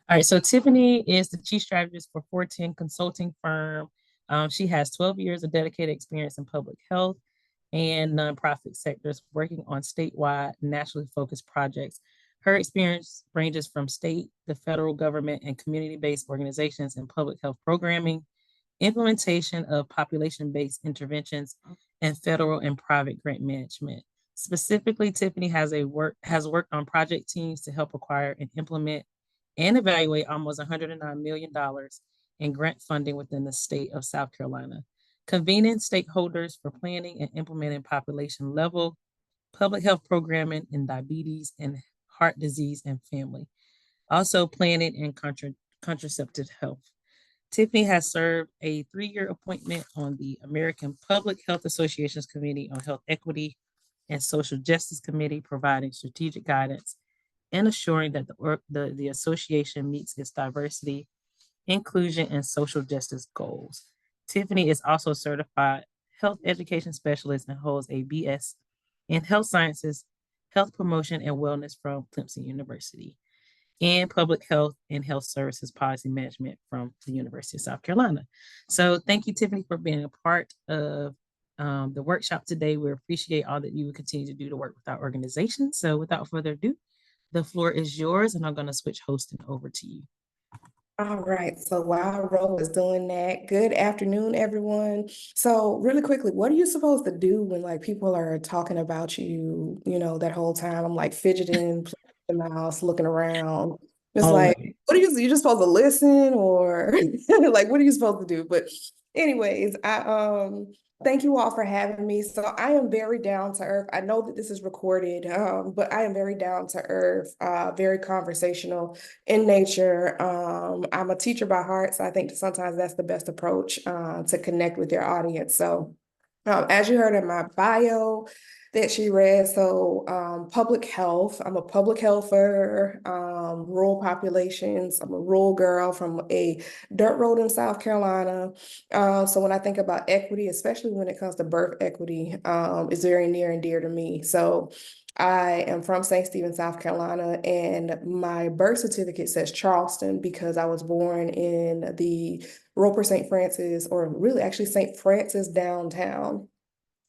All right, so Tiffany is the chief strategist for 410 Consulting Firm. She has 12 years of dedicated experience in public health and nonprofit sectors working on statewide, nationally focused projects. Her experience ranges from state, the federal government, and community based organizations in public health programming, implementation of population based interventions, and federal and private grant management. Specifically, Tiffany has worked on project teams to help acquire and implement and evaluate almost $109 million in grant funding within the state of South Carolina, convening stakeholders for planning and implementing population level public health programming in diabetes and heart disease and family, also planning and contraceptive health. Tiffany has served a 3-year appointment on the American Public Health Association's Committee on Health Equity and Social Justice Committee, providing strategic guidance and assuring that the association meets its diversity, inclusion, and social justice goals. Tiffany is also a certified health education specialist and holds a BS in health sciences, health promotion, and wellness from Clemson University, and public health and health services policy management from the University of South Carolina. So thank you, Tiffany, for being a part of the workshop today. We appreciate all that you will continue to do to work with our organization. So without further ado, the floor is yours, and I'm going to switch hosting over to you. All right, so while Ro is doing that, good afternoon, everyone. So really quickly, what are you supposed to do when like people are talking about you, that whole time? I'm like fidgeting, playing with the mouse, looking around. It's All like, right. what are you just supposed to listen or like what are you supposed to do? But anyways, I thank you all for having me. So I am very down to earth. I know that this is recorded, but I am very down to earth, very conversational in nature. I'm a teacher by heart, so I think sometimes that's the best approach to connect with your audience. So as you heard in my bio that she read, so public health, I'm a public healther, rural populations. I'm a rural girl from a dirt road in South Carolina. So when I think about equity, especially when it comes to birth equity, is very near and dear to me. So I am from St. Stephen, South Carolina, and my birth certificate says Charleston because I was born in the Roper St. Francis, or really actually St. Francis downtown,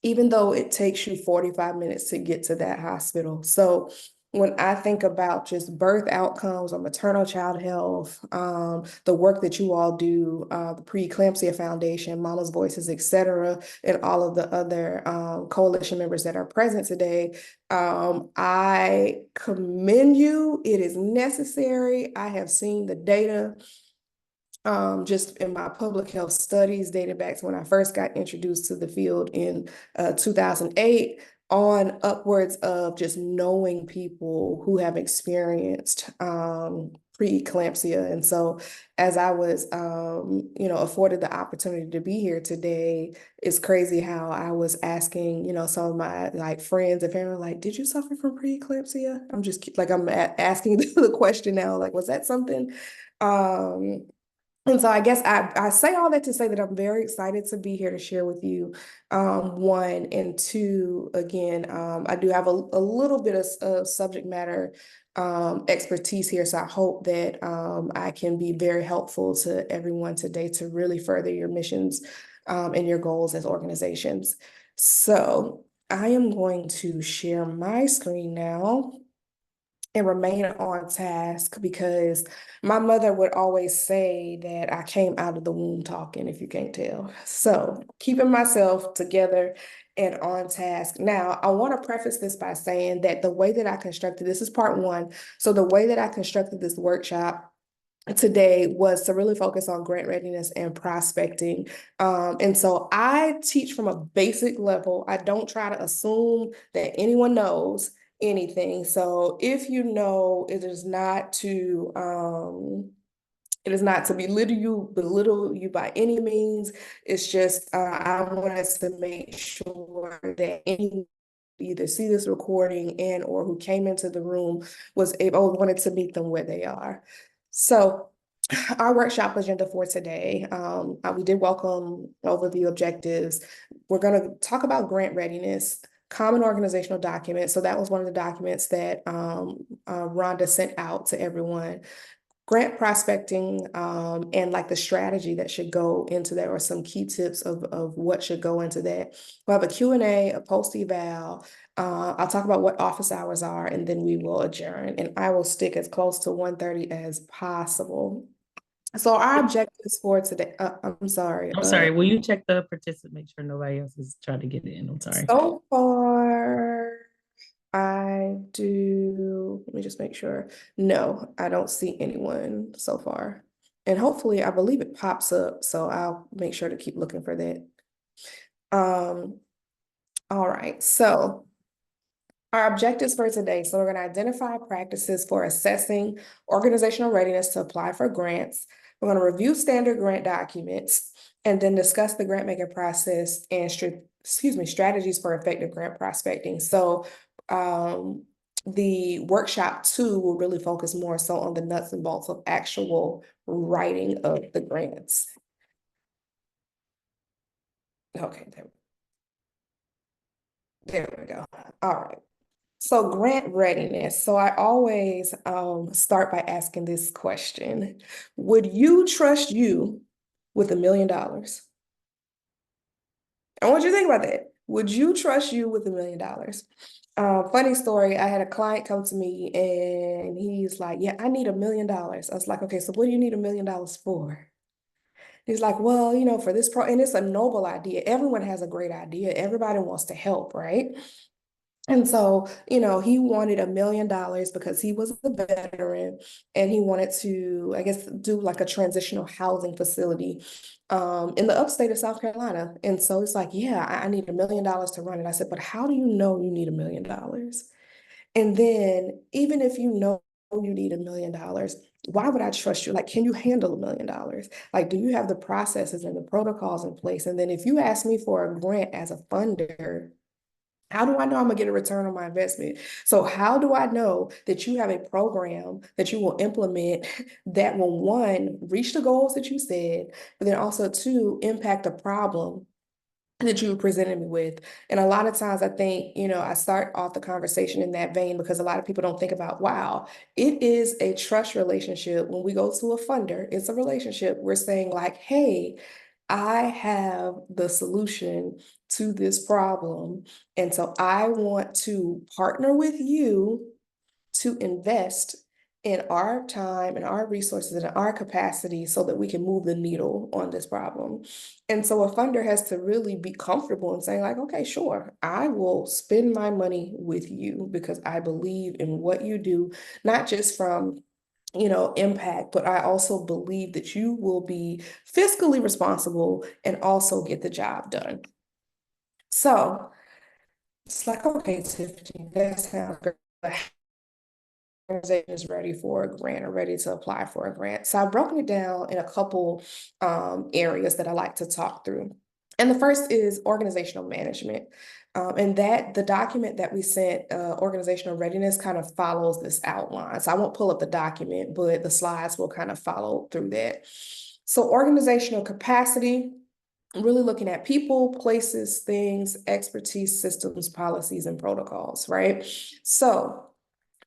even though it takes you 45 minutes to get to that hospital. So when I think about just birth outcomes or maternal child health, the work that you all do, the Preeclampsia Foundation, Mama's Voices, et cetera, and all of the other coalition members that are present today, I commend you. It is necessary. I have seen the data just in my public health studies dating back to when I first got introduced to the field in 2008 on upwards of just knowing people who have experienced preeclampsia. And so as I was, afforded the opportunity to be here today, it's crazy how I was asking, some of my like friends and family, like, did you suffer from preeclampsia? I'm just like, I'm asking the question now, like, was that something? And so I guess I say all that to say that I'm very excited to be here to share with you, one, and two, again, I do have a little bit of subject matter expertise here. So I hope that I can be very helpful to everyone today to really further your missions and your goals as organizations. So I am going to share my screen now and remain on task because my mother would always say that I came out of the womb talking, if you can't tell. So keeping myself together and on task. Now, I want to preface this by saying that the way that I constructed this is part one. So the way that I constructed this workshop today was to really focus on grant readiness and prospecting. And so I teach from a basic level. I don't try to assume that anyone knows anything. So if you know, it is not to belittle you by any means. It's just I want us to make sure that anyone either see this recording and or who came into the room wanted to meet them where they are. So our workshop agenda for today, we did welcome overview objectives. We're going to talk about grant readiness, common organizational documents. So that was one of the documents that Rhonda sent out to everyone. grant prospecting, and like the strategy that should go into that, or some key tips of what should go into that. We'll have a Q&A, a post-eval. I'll talk about what office hours are, and then we will adjourn. And I will stick as close to 1:30 as possible. So our objectives for today, I'm sorry. I'm sorry. Will you check the participant, make sure nobody else is trying to get in? I'm sorry. So far, I do, let me just make sure. No, I don't see anyone so far. And hopefully, I believe it pops up, so I'll make sure to keep looking for that. All right, so our objectives for today. So we're going to identify practices for assessing organizational readiness to apply for grants. We're going to review standard grant documents and then discuss the grant making process and strategies for effective grant prospecting. So the workshop 2 will really focus more so on the nuts and bolts of actual writing of the grants. Okay, there we go. All right. So grant readiness. So I always start by asking this question. Would you trust you with $1 million? I want you to think about that. Would you trust you with $1 million? Funny story, I had a client come to me and he's like, yeah, I need $1 million. I was like, okay, so what do you need $1 million for? He's like, well, for this and it's a noble idea. Everyone has a great idea. Everybody wants to help, right? And so, he wanted $1 million because he was a veteran and he wanted to, I guess, do like a transitional housing facility in the upstate of South Carolina. And so it's like, yeah, I need $1 million to run it. I said, but how do you know you need $1 million? And then even if you know you need $1 million, why would I trust you? Like, can you handle $1 million? Like, do you have the processes and the protocols in place? And then if you ask me for a grant as a funder, how do I know I'm gonna get a return on my investment? So how do I know that you have a program that you will implement that will, one, reach the goals that you said, but then also two, impact a problem that you presented me with? And a lot of times I think, I start off the conversation in that vein because a lot of people don't think about, wow, it is a trust relationship. When we go to a funder, it's a relationship. We're saying like, hey, I have the solution to this problem. And so I want to partner with you to invest in our time and our resources and our capacity so that we can move the needle on this problem. And so a funder has to really be comfortable in saying like, okay, sure, I will spend my money with you because I believe in what you do, not just from impact, but I also believe that you will be fiscally responsible and also get the job done. So it's like, okay, Tiffany, that sounds good. Organization is ready for a grant or ready to apply for a grant. So I've broken it down in a couple areas that I like to talk through. And the first is organizational management. And that the document that we sent, organizational readiness, kind of follows this outline. So I won't pull up the document, but the slides will kind of follow through that. So organizational capacity, really looking at people, places, things, expertise, systems, policies, and protocols, right? So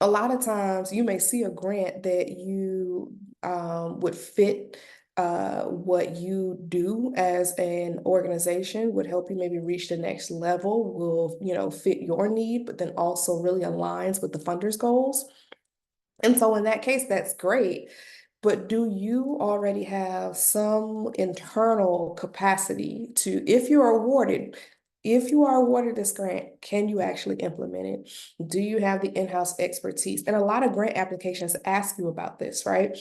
a lot of times you may see a grant that you would fit what you do as an organization, would help you maybe reach the next level, will fit your need, but then also really aligns with the funder's goals. And so in that case, that's great. But do you already have some internal capacity to, if you are awarded this grant, can you actually implement it? Do you have the in-house expertise? And a lot of grant applications ask you about this, right?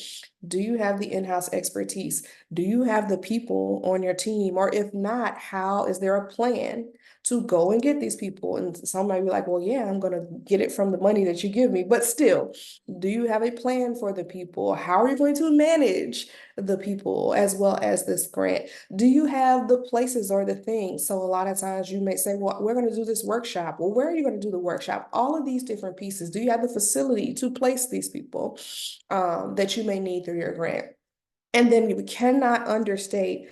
Do you have the in-house expertise? Do you have the people on your team? Or if not, how is there a plan to go and get these people? And some might be like, well, yeah, I'm gonna get it from the money that you give me, but still, do you have a plan for the people? How are you going to manage the people as well as this grant? Do you have the places or the things? So a lot of times you may say, well, we're going to do this workshop. Well, where are you going to do the workshop? All of these different pieces. Do you have the facility to place these people that you may need through your grant? And then we cannot understate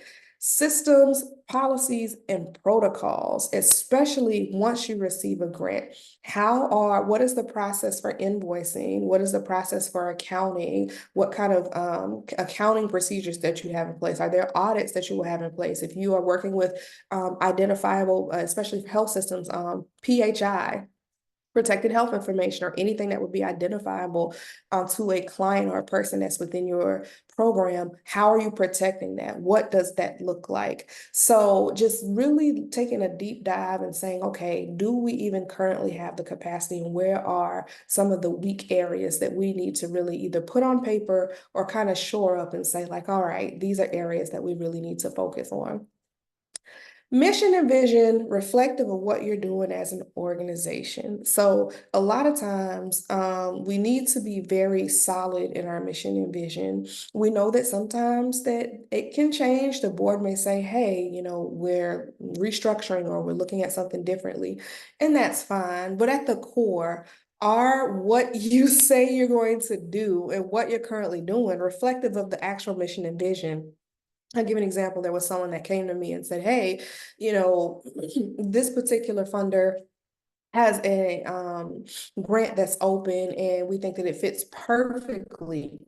systems, policies, and protocols, especially once you receive a grant. What is the process for invoicing? What is the process for accounting? What kind of accounting procedures that you have in place? Are there audits that you will have in place? If you are working with identifiable, especially for health systems, PHI, protected health information, or anything that would be identifiable to a client or a person that's within your program, how are you protecting that? What does that look like? So just really taking a deep dive and saying, okay, do we even currently have the capacity, and where are some of the weak areas that we need to really either put on paper or kind of shore up and say like, all right, these are areas that we really need to focus on. Mission and vision reflective of what you're doing as an organization. So a lot of times we need to be very solid in our mission and vision. We know that sometimes that it can change. The board may say, hey, we're restructuring or we're looking at something differently, and that's fine. But at the core, are what you say you're going to do and what you're currently doing reflective of the actual mission and vision? I'll give an example. There was someone that came to me and said, hey, this particular funder has a grant that's open, and we think that it fits perfectly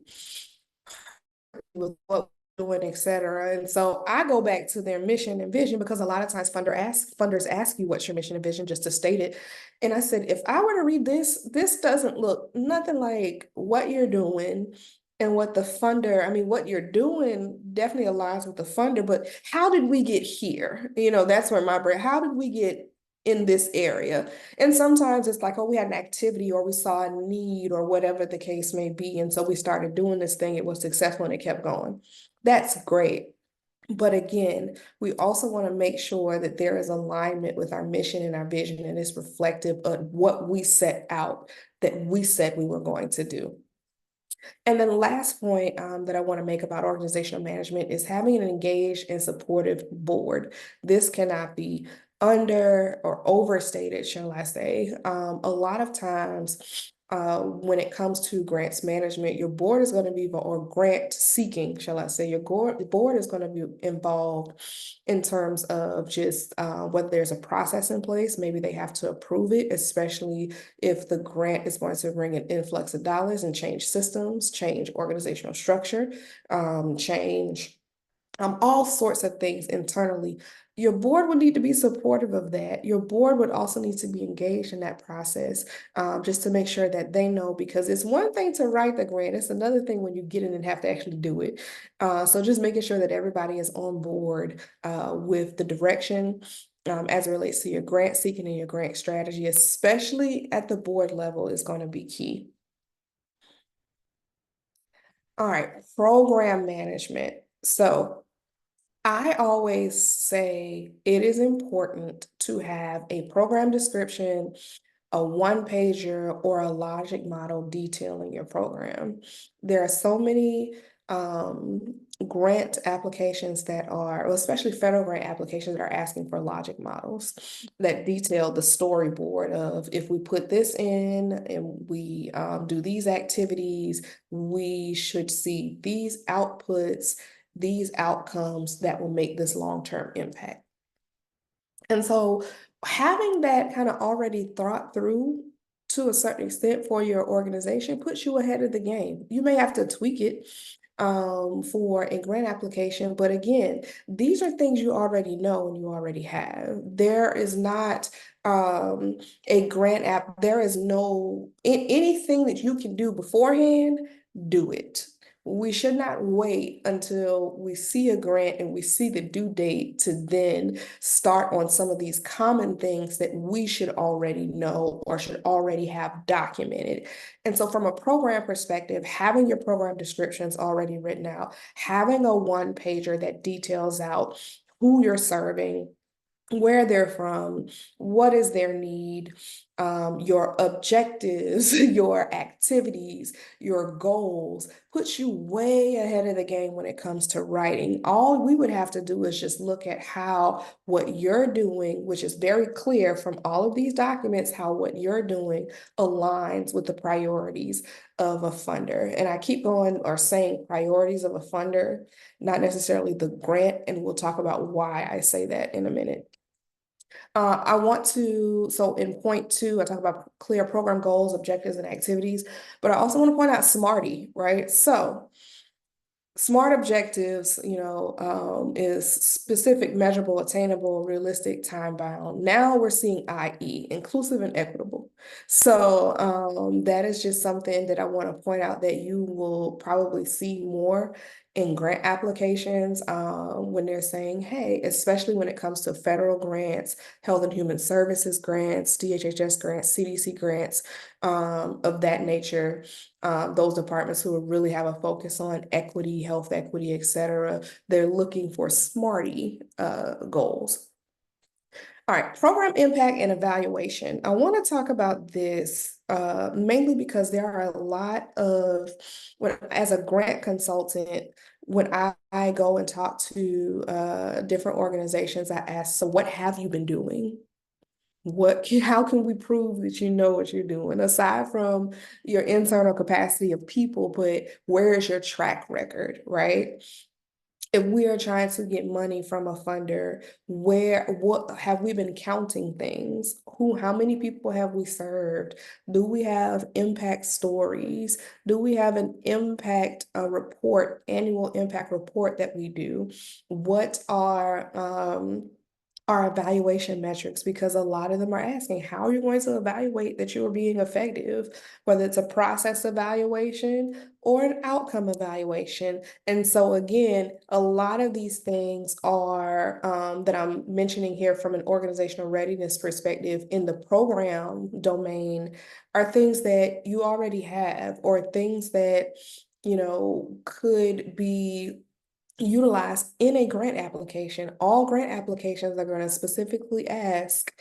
with what we're doing, et cetera. And so I go back to their mission and vision, because a lot of times funders ask you what's your mission and vision just to state it. And I said, if I were to read this doesn't look nothing like what you're doing and what the funder, I mean, what you're doing definitely aligns with the funder, but how did we get here? That's where my brain, how did we get in this area? And sometimes it's like, oh, we had an activity or we saw a need or whatever the case may be. And so we started doing this thing, it was successful, and it kept going. That's great. But again, we also want to make sure that there is alignment with our mission and our vision, and it's reflective of what we set out, that we said we were going to do. And then the last point that I want to make about organizational management is having an engaged and supportive board. This cannot be under or overstated, shall I say. A lot of times when it comes to grants management, your board is going to be, or grant seeking, shall I say, your board is going to be involved in terms of just whether there's a process in place. Maybe they have to approve it, especially if the grant is going to bring an influx of dollars and change systems, change organizational structure, change all sorts of things internally. Your board would need to be supportive of that. Your board would also need to be engaged in that process, just to make sure that they know, because it's one thing to write the grant, it's another thing when you get in and have to actually do it. So just making sure that everybody is on board with the direction as it relates to your grant seeking and your grant strategy, especially at the board level, is going to be key. All right, program management. So I always say it is important to have a program description, a one-pager, or a logic model detailing your program. There are so many grant applications that are, well, especially federal grant applications that are asking for logic models that detail the storyboard of, if we put this in and we do these activities, we should see these outputs, these outcomes that will make this long-term impact. And so having that kind of already thought through to a certain extent for your organization puts you ahead of the game. You may have to tweak it for a grant application, but again, these are things you already know and you already have. There is not a grant app, there is no anything that you can do beforehand, do it. We should not wait until we see a grant and we see the due date to then start on some of these common things that we should already know or should already have documented. And so from a program perspective, having your program descriptions already written out, having a one-pager that details out who you're serving, where they're from, what is their need, your objectives, your activities, your goals, puts you way ahead of the game when it comes to writing. All we would have to do is just look at how what you're doing, which is very clear from all of these documents, how what you're doing aligns with the priorities of a funder. And I keep going or saying priorities of a funder, not necessarily the grant, and we'll talk about why I say that in a minute. I want to, so in point two, I talk about clear program goals, objectives, and activities, but I also want to point out SMARTY, right? So SMART objectives, is specific, measurable, attainable, realistic, time bound. Now we're seeing IE, inclusive and equitable. So that is just something that I want to point out that you will probably see more in grant applications when they're saying, hey, especially when it comes to federal grants, Health and Human Services grants, DHHS grants, CDC grants of that nature. Those departments who really have a focus on equity, health equity, et cetera, they're looking for SMARTY goals. All right, program impact and evaluation. I want to talk about this mainly because there are a lot of, as a grant consultant, when I go and talk to different organizations, I ask, so what have you been doing? How can we prove that you know what you're doing aside from your internal capacity of people, but where is your track record, right? If we are trying to get money from a funder, what have we been counting things? How many people have we served? Do we have impact stories? Do we have an impact report, annual impact report that we do? What are our evaluation metrics? Because a lot of them are asking, how are you going to evaluate that you are being effective, whether it's a process evaluation or an outcome evaluation. And so again, a lot of these things are that I'm mentioning here from an organizational readiness perspective in the program domain are things that you already have or things that, could be utilized in a grant application. All grant applications are going to specifically ask,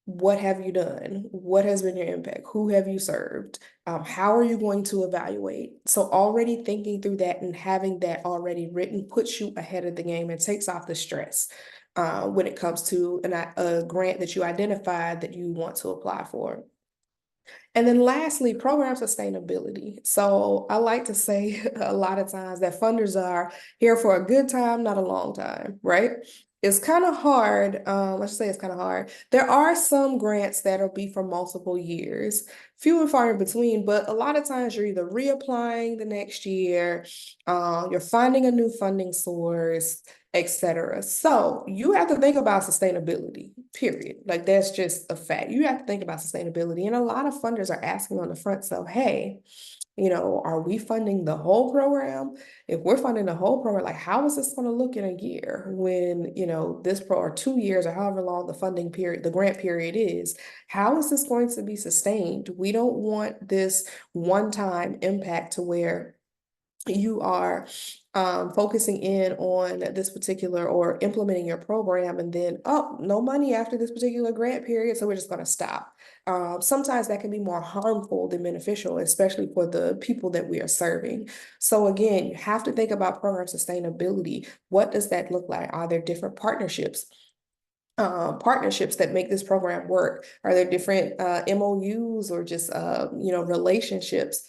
what have you done? What has been your impact? Who have you served? How are you going to evaluate? So already thinking through that and having that already written puts you ahead of the game and takes off the stress when it comes to a grant that you identified that you want to apply for. And then lastly, program sustainability. So I like to say a lot of times that funders are here for a good time, not a long time, right? It's kind of hard. Let's just say it's kind of hard. There are some grants that'll be for multiple years, few and far in between, but a lot of times you're either reapplying the next year, you're finding a new funding source, etc. So you have to think about sustainability, period. Like that's just a fact. You have to think about sustainability. And a lot of funders are asking on the front, so hey, are we funding the whole program? If we're funding the whole program, like how is this going to look in a year when, this or 2 years or however long the funding period, the grant period is, how is this going to be sustained? We don't want this one-time impact to where you are focusing in on this particular or implementing your program and then, oh, no money after this particular grant period, so we're just going to stop. Sometimes that can be more harmful than beneficial, especially for the people that we are serving. So again, you have to think about program sustainability. What does that look like? Are there different partnerships that make this program work? Are there different MOUs or just relationships?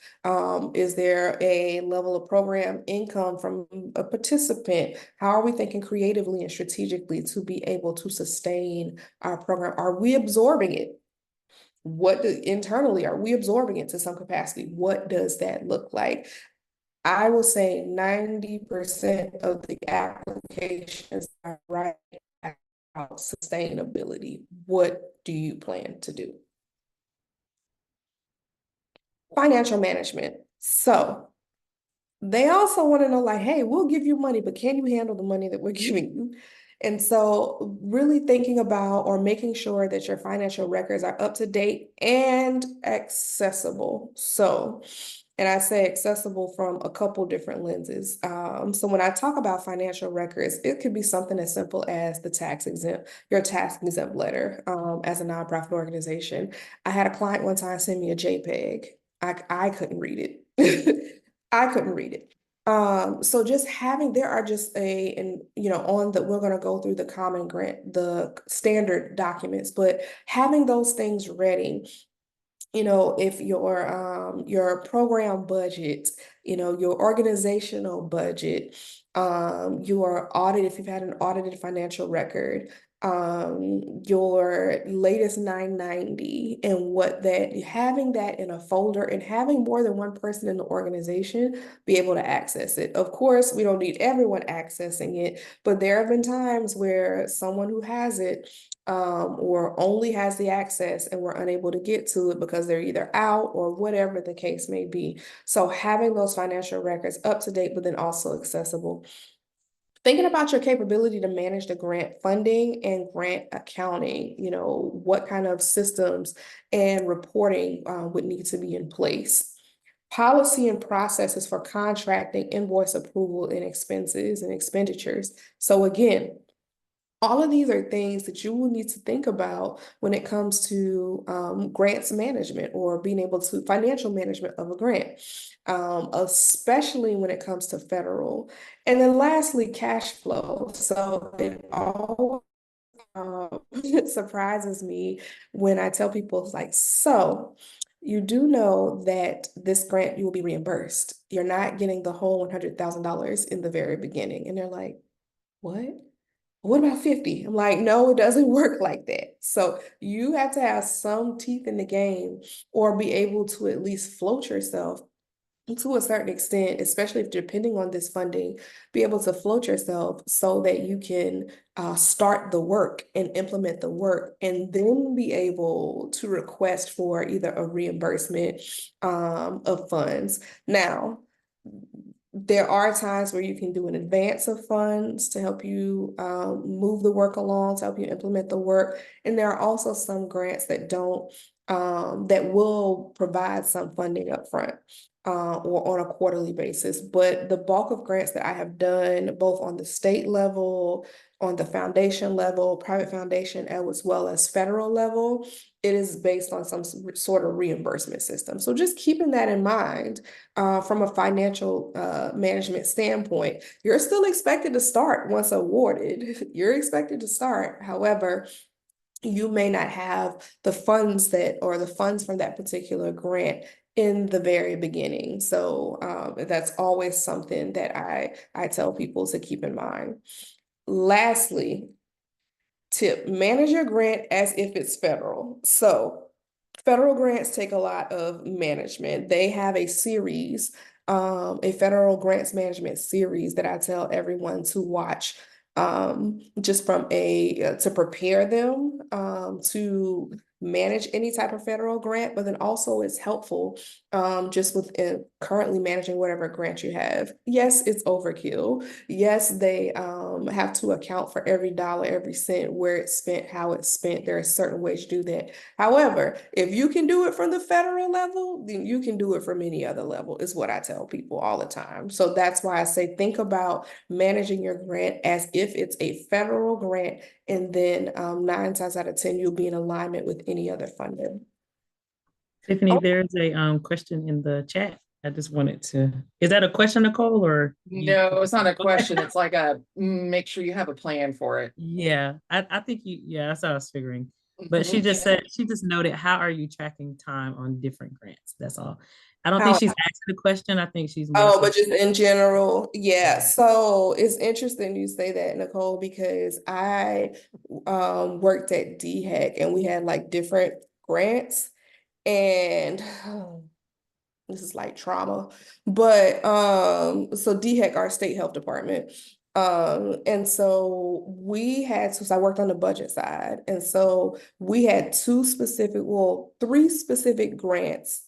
Is there a level of program income from a participant? How are we thinking creatively and strategically to be able to sustain our program? Are we absorbing it? Internally, are we absorbing it to some capacity? What does that look like? I will say 90% of the applications are right about sustainability. What do you plan to do? Financial management. So they also want to know, like, hey, we'll give you money, but can you handle the money that we're giving you? And so really thinking about or making sure that your financial records are up to date and accessible. So And I say accessible from a couple different lenses. So when I talk about financial records, it could be something as simple as your tax exempt letter as a nonprofit organization. I had a client one time send me a JPEG. I couldn't read it. I couldn't read it. So just having, there are just and we're going to go through the common grant, the standard documents, but having those things ready, if your program budget, your organizational budget, your audit, if you've had an audited financial record, your latest 990, and having that in a folder and having more than one person in the organization be able to access it. Of course, we don't need everyone accessing it, but there have been times where someone who has it or only has the access and we're unable to get to it because they're either out or whatever the case may be. So having those financial records up to date, but then also accessible. Thinking about your capability to manage the grant funding and grant accounting, what kind of systems and reporting would need to be in place. Policy and processes for contracting, invoice approval, and expenses and expenditures. So again, all of these are things that you will need to think about when it comes to grants management or being able to financial management of a grant, especially when it comes to federal. And then lastly, cash flow. So it all it surprises me when I tell people, it's like, so you do know that this grant you will be reimbursed. You're not getting the whole $100,000 in the very beginning. And they're like, what? What about 50? I'm like, no, it doesn't work like that. So you have to have some teeth in the game or be able to at least float yourself to a certain extent, especially if depending on this funding, be able to float yourself so that you can start the work and implement the work and then be able to request for either a reimbursement of funds. Now, there are times where you can do an advance of funds to help you move the work along, to help you implement the work. And there are also some grants that don't, that will provide some funding up front or on a quarterly basis. But the bulk of grants that I have done, both on the state level, on the foundation level, private foundation, as well as federal level, it is based on some sort of reimbursement system. So just keeping that in mind, from a financial management standpoint, you're still expected to start once awarded. You're expected to start. However, you may not have the funds from that particular grant in the very beginning. So that's always something that I tell people to keep in mind. Lastly, tip, manage your grant as if it's federal. So federal grants take a lot of management. They have a series, a federal grants management series that I tell everyone to watch, just from to prepare them to manage any type of federal grant, but then also it's helpful just with currently managing whatever grant you have. Yes, it's overkill. Yes, they have to account for every dollar, every cent, where it's spent, how it's spent. There are certain ways to do that. However, if you can do it from the federal level, then you can do it from any other level, is what I tell people all the time. So that's why I say think about managing your grant as if it's a federal grant, and then 9 times out of 10, you'll be in alignment with any other funding. Tiffany, there's a question in the chat. I just wanted to, is that a question, Nicole, or No, it's not a question. It's like make sure you have a plan for it. Yeah, I think yeah, that's what I was figuring. But she just said, she just noted, how are you tracking time on different grants? That's all. I don't think she's asking the question. I think she's more but just in general, yeah. So it's interesting you say that, Nicole, because I worked at DHEC and we had like different grants, and this is like trauma, but so DHEC, our state health department, and so I worked on the budget side, and so we had three specific grants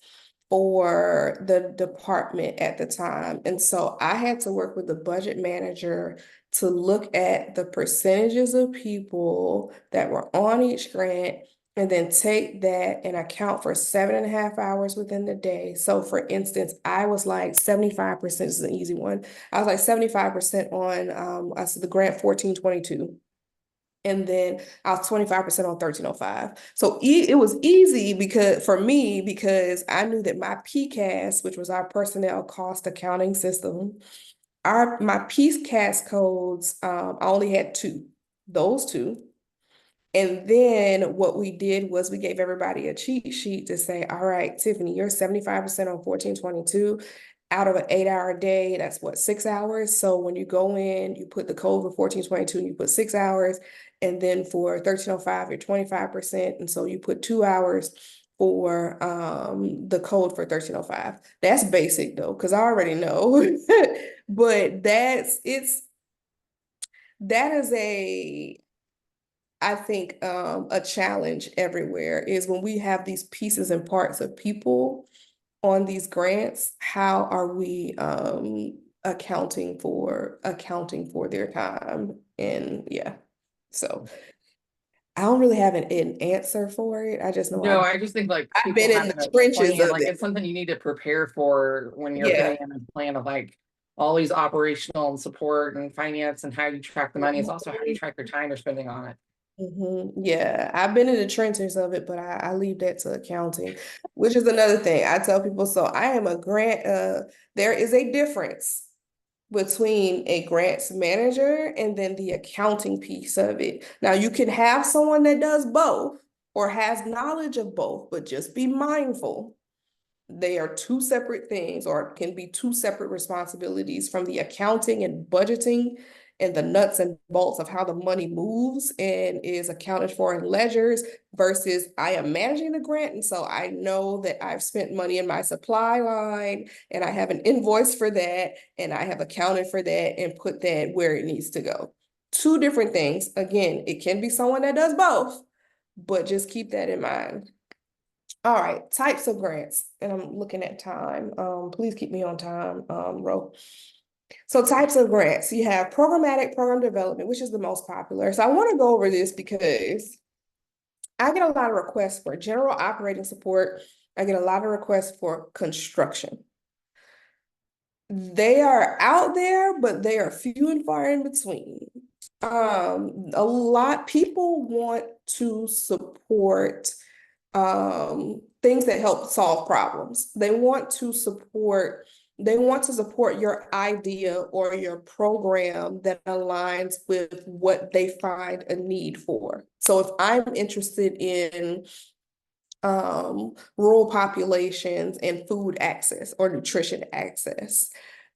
for the department at the time. And so I had to work with the budget manager to look at the percentages of people that were on each grant and then take that and account for 7.5 hours within the day. So for instance, I was like 75%, this is an easy one. I was like 75% on I said the grant 1422. And then I was 25% on 1305. So it was easy because for me, because I knew that my PCAS, which was our personnel cost accounting system, my PCAS codes, I only had two, those two. And then what we did was we gave everybody a cheat sheet to say, all right, Tiffany, you're 75% on 1422 out of an 8-hour day. That's what, 6 hours. So when you go in, you put the code for 1422 and you put 6 hours. And then for 1305, you're 25%. And so you put 2 hours for the code for 1305. That's basic though, because I already know. But that is I think a challenge everywhere is when we have these pieces and parts of people on these grants, how are we accounting for their time? And yeah, so I don't really have an answer for it. I just know No, I just think like I've people been in having the a trenches plan, of like it. it's something you need to prepare for when you're Yeah. putting in a plan of like all these operational and support and finance and how you track the money. It's also how you track your time you're spending on it. Yeah, I've been in the trenches of it, but I leave that to accounting, which is another thing I tell people. So I am a grant, there is a difference between a grants manager and then the accounting piece of it. Now you can have someone that does both or has knowledge of both, but just be mindful. They are two separate things or can be two separate responsibilities from the accounting and budgeting and the nuts and bolts of how the money moves and is accounted for in ledgers versus I am managing the grant. And so I know that I've spent money in my supply line and I have an invoice for that and I have accounted for that and put that where it needs to go. Two different things. Again, it can be someone that does both, but just keep that in mind. All right, types of grants, and I'm looking at time. Please keep me on time, Ro. So types of grants, you have programmatic program development, which is the most popular. So I want to go over this because I get a lot of requests for general operating support. I get a lot of requests for construction. They are out there, but they are few and far in between. A lot people want to support things that help solve problems. They want to support your idea or your program that aligns with what they find a need for. So if I'm interested in rural populations and food access or nutrition access,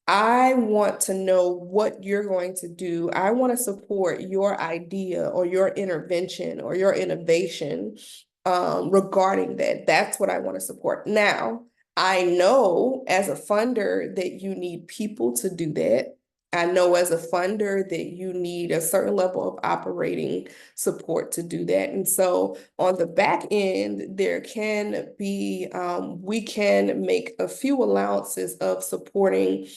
I want to know what you're going to do. I want to support your idea or your intervention or your innovation regarding that. That's what I want to support. Now, I know as a funder that you need people to do that. I know as a funder that you need a certain level of operating support to do that. And so on the back end, there can be, we can make a few allowances of supporting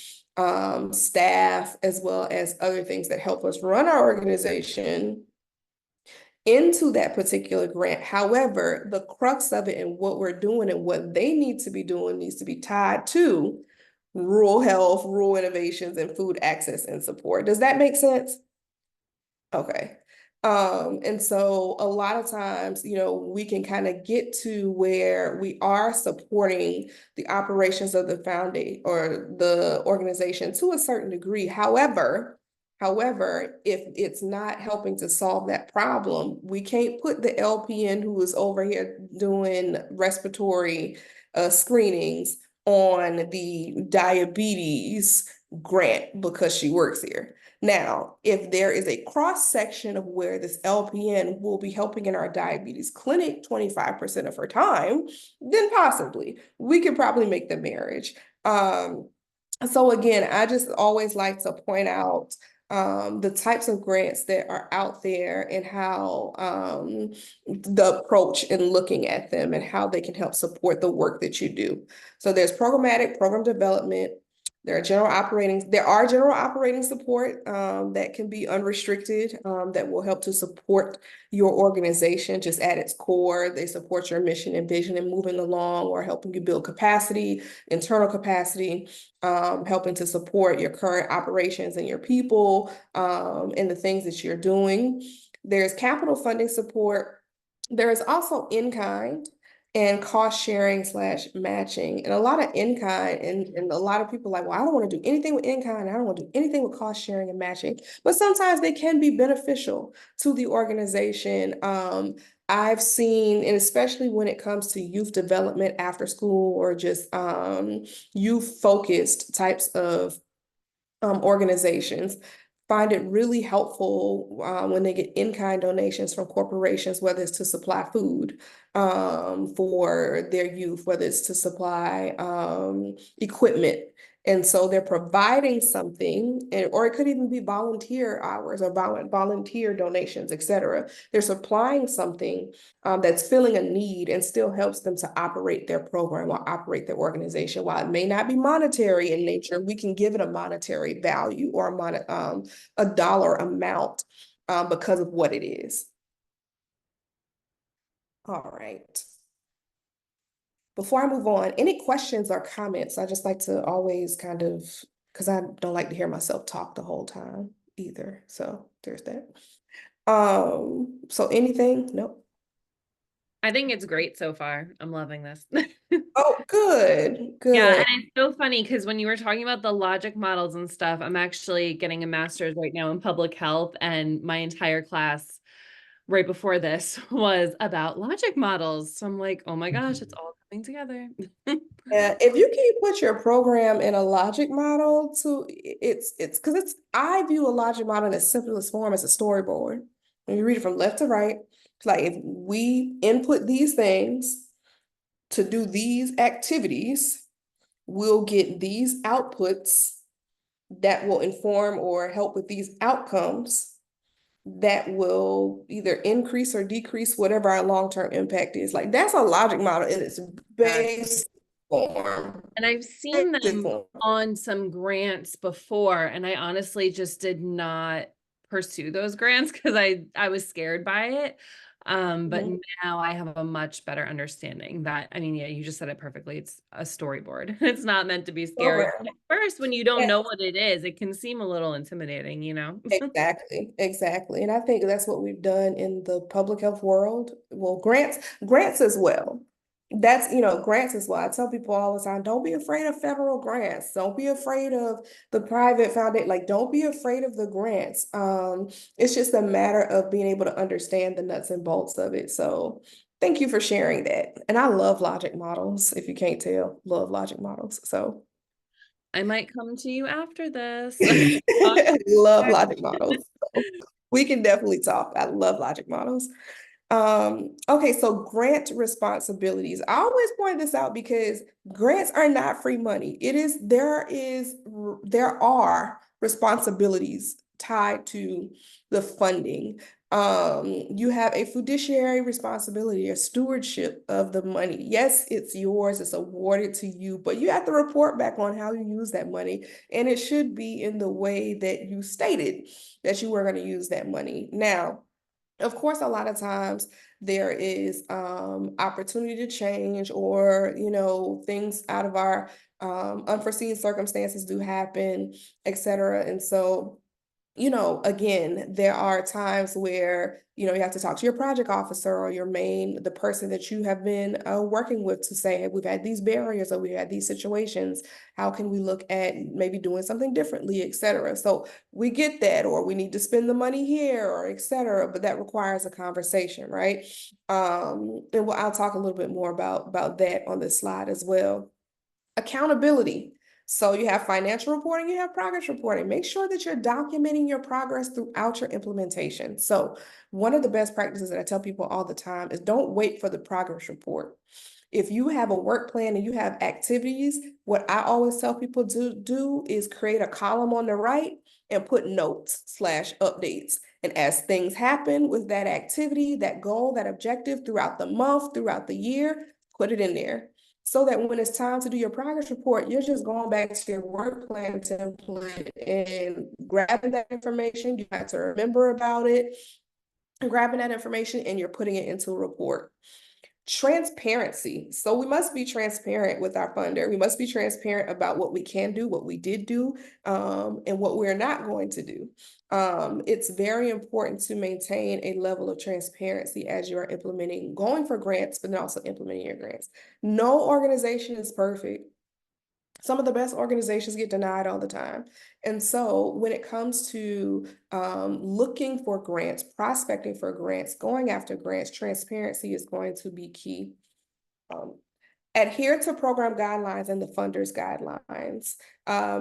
staff as well as other things that help us run our organization into that particular grant. However, the crux of it and what we're doing and what they need to be doing needs to be tied to rural health, rural innovations, and food access and support. Does that make sense? Okay. And so a lot of times, we can kind of get to where we are supporting the operations of the foundation or the organization to a certain degree. However, if it's not helping to solve that problem, we can't put the LPN who is over here doing respiratory screenings on the diabetes grant because she works here. Now, if there is a cross section of where this LPN will be helping in our diabetes clinic 25% of her time, then possibly we could probably make the marriage. So again, I just always like to point out the types of grants that are out there and how the approach in looking at them and how they can help support the work that you do. So there's programmatic program development, There are general operating support that can be unrestricted, that will help to support your organization just at its core. They support your mission and vision and moving along, or helping you build capacity, internal capacity, helping to support your current operations and your people, and the things that you're doing. There's capital funding support. There is also in-kind and cost sharing / matching, and a lot of in-kind, and a lot of people like, well, I don't want to do anything with in-kind, I don't want to do anything with cost sharing and matching, but sometimes they can be beneficial to the organization. I've seen, and especially when it comes to youth development after school, or just youth focused types of organizations, find it really helpful when they get in-kind donations from corporations, whether it's to supply food for their youth, whether it's to supply equipment. And so they're providing something, or it could even be volunteer hours or volunteer donations, et cetera. They're supplying something that's filling a need and still helps them to operate their program or operate their organization. While it may not be monetary in nature, we can give it a monetary value or a dollar amount because of what it is. All right. Before I move on, any questions or comments? I just like to always kind of, because I don't like to hear myself talk the whole time either. So there's that. So anything? Nope. I think it's great so far. I'm loving this. Oh, good, Yeah, good. and it's so funny because when you were talking about the logic models and stuff, I'm actually getting a master's right now in public health, and my entire class right before this was about logic models. So I'm like, oh my gosh, it's all coming together. Yeah, if you can put your program in a logic model too, it's because I view a logic model in its simplest form as a storyboard. When you read it from left to right, it's like, if we input these things to do these activities, we'll get these outputs that will inform or help with these outcomes that will either increase or decrease whatever our long-term impact is. Like, that's a logic model in its base form. And I've seen them on some grants before, and I honestly just did not pursue those grants because I was scared by it. But now I have a much better understanding that, I mean, yeah, you just said it perfectly. It's a storyboard. It's not meant to be scary. At first, when you don't know what it is, it can seem a little intimidating, you know? Exactly. And I think that's what we've done in the public health world. Well, grants as well. That's, grants as well. I tell people all the time, don't be afraid of federal grants. Don't be afraid of the private foundation. Like, don't be afraid of the grants. It's just a matter of being able to understand the nuts and bolts of it. So thank you for sharing that. And I love logic models, if you can't tell, love logic models. So I might come to you after this. love logic models. So we can definitely talk. I love logic models. Okay, so grant responsibilities. I always point this out because grants are not free money. There are responsibilities tied to the funding. You have a fiduciary responsibility, a stewardship of the money. Yes, it's yours, it's awarded to you, but you have to report back on how you use that money, and it should be in the way that you stated that you were going to use that money. Now, of course, a lot of times there is opportunity to change, or things out of our unforeseen circumstances do happen, etc. And so, again, there are times where you have to talk to your project officer or the person that you have been working with, to say, hey, we've had these barriers, or we've had these situations. How can we look at maybe doing something differently, etc. So we get that, or we need to spend the money here, or etc. But that requires a conversation, right? And I'll talk a little bit more about that on this slide as well. Accountability. So you have financial reporting, you have progress reporting. Make sure that you're documenting your progress throughout your implementation. So one of the best practices that I tell people all the time is, don't wait for the progress report. If you have a work plan and you have activities, what I always tell people to do is create a column on the right and put notes / updates. And as things happen with that activity, that goal, that objective throughout the month, throughout the year, put it in there. so that when it's time to do your progress report, you're just going back to your work plan template and grabbing that information. You have to remember about it, grabbing that information, and you're putting it into a report. Transparency. So we must be transparent with our funder. We must be transparent about what we can do, what we did do, and what we're not going to do. It's very important to maintain a level of transparency as you are implementing, going for grants, but then also implementing your grants. No organization is perfect. Some of the best organizations get denied all the time. And so when it comes to looking for grants, prospecting for grants, going after grants, transparency is going to be key. Adhere to program guidelines and the funder's guidelines.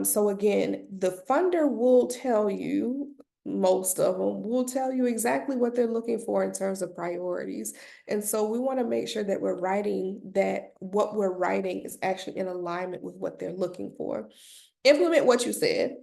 So again, the funder will tell you, most of them will tell you exactly what they're looking for in terms of priorities. And so we want to make sure that we're writing that what we're writing is actually in alignment with what they're looking for. Implement what you said.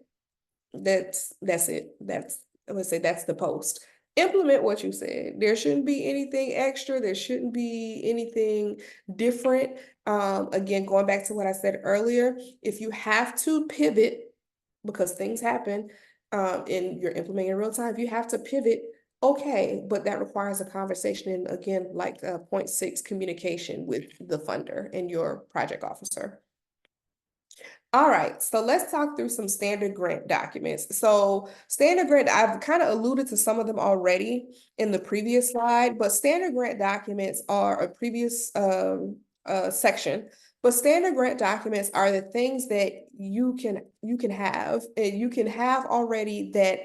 That's it. I would say that's the post. Implement what you said. There shouldn't be anything extra. There shouldn't be anything different. Again, going back to what I said earlier, if you have to pivot because things happen and you're implementing in real time, if you have to pivot, okay, but that requires a conversation. And again, like point 6, communication with the funder and your project officer. All right, so let's talk through some standard grant documents. So standard grant, I've kind of alluded to some of them already in the previous slide, but standard grant documents are a previous section. But standard grant documents are the things that you can have, and you can have already that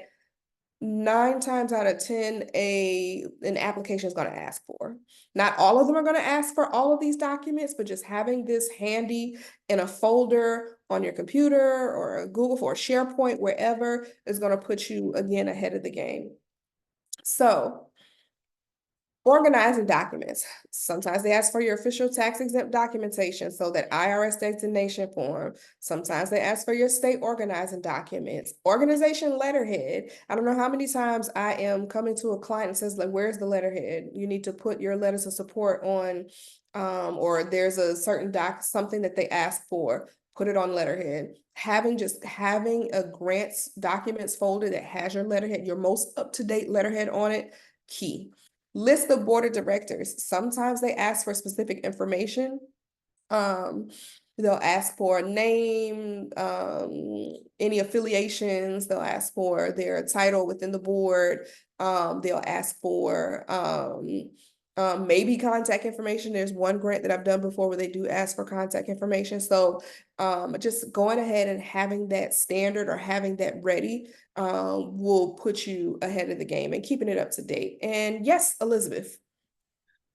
9 times out of 10 an application is going to ask for. Not all of them are going to ask for all of these documents, but just having this handy in a folder on your computer or a Google for a SharePoint, wherever, is going to put you again ahead of the game. So organizing documents. Sometimes they ask for your official tax exempt documentation, so that IRS designation form. Sometimes they ask for your state organizing documents, organization letterhead. I don't know how many times I am coming to a client and says, like, where's the letterhead? You need to put your letters of support on, or there's a certain something that they ask for, put it on letterhead. Having a grants documents folder that has your letterhead, your most up-to-date letterhead on it, key. List the board of directors. Sometimes they ask for specific information. They'll ask for a name, any affiliations. They'll ask for their title within the board. They'll ask for maybe contact information. There's one grant that I've done before where they do ask for contact information. So just going ahead and having that standard or having that ready will put you ahead of the game and keeping it up to date. And yes, Elizabeth.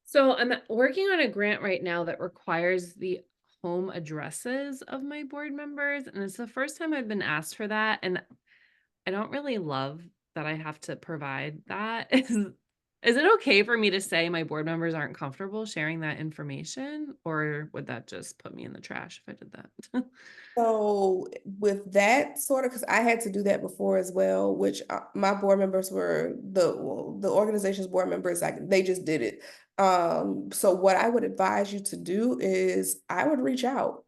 So I'm working on a grant right now that requires the home addresses of my board members, and it's the first time I've been asked for that, and I don't really love that I have to provide that. Is it okay for me to say my board members aren't comfortable sharing that information, or would that just put me in the trash if I did that? So with that sort of, because I had to do that before as well, which my board members were the organization's board members, like they just did it. So what I would advise you to do is I would reach out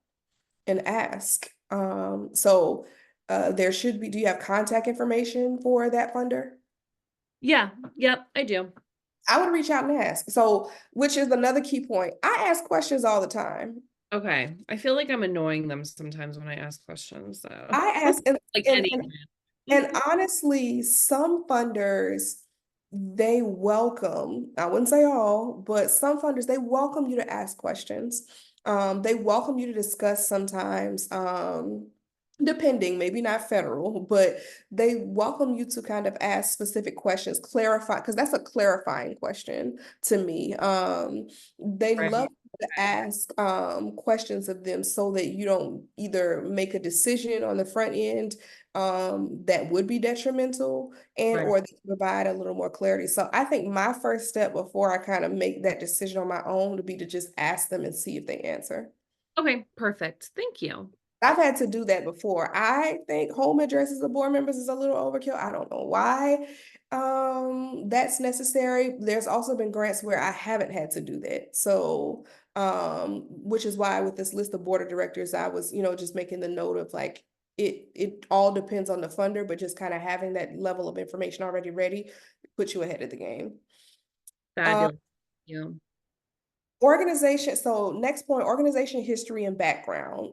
and ask. So there should be, do you have contact information for that funder? Yeah, yep, I do. I would reach out and ask. So, which is another key point. I ask questions all the time. Okay. I feel like I'm annoying them sometimes when I ask questions. So I ask, like and honestly, some funders, they welcome, I wouldn't say all, but some funders, they welcome you to ask questions. They welcome you to discuss sometimes, depending, maybe not federal, but they welcome you to kind of ask specific questions, clarify, because that's a clarifying question to me. They Right. love to ask questions of them so that you don't either make a decision on the front end that would be detrimental and Right. or they provide a little more clarity. So I think my first step before I kind of make that decision on my own would be to just ask them and see if they answer. Okay, perfect. Thank you. I've had to do that before. I think home addresses of board members is a little overkill. I don't know why that's necessary. There's also been grants where I haven't had to do that. So which is why with this list of board of directors, I was, just making the note of like it all depends on the funder, but just kind of having that level of information already ready puts you ahead of the game. Fabulous. Yeah. Organization, so next point, organization history and background.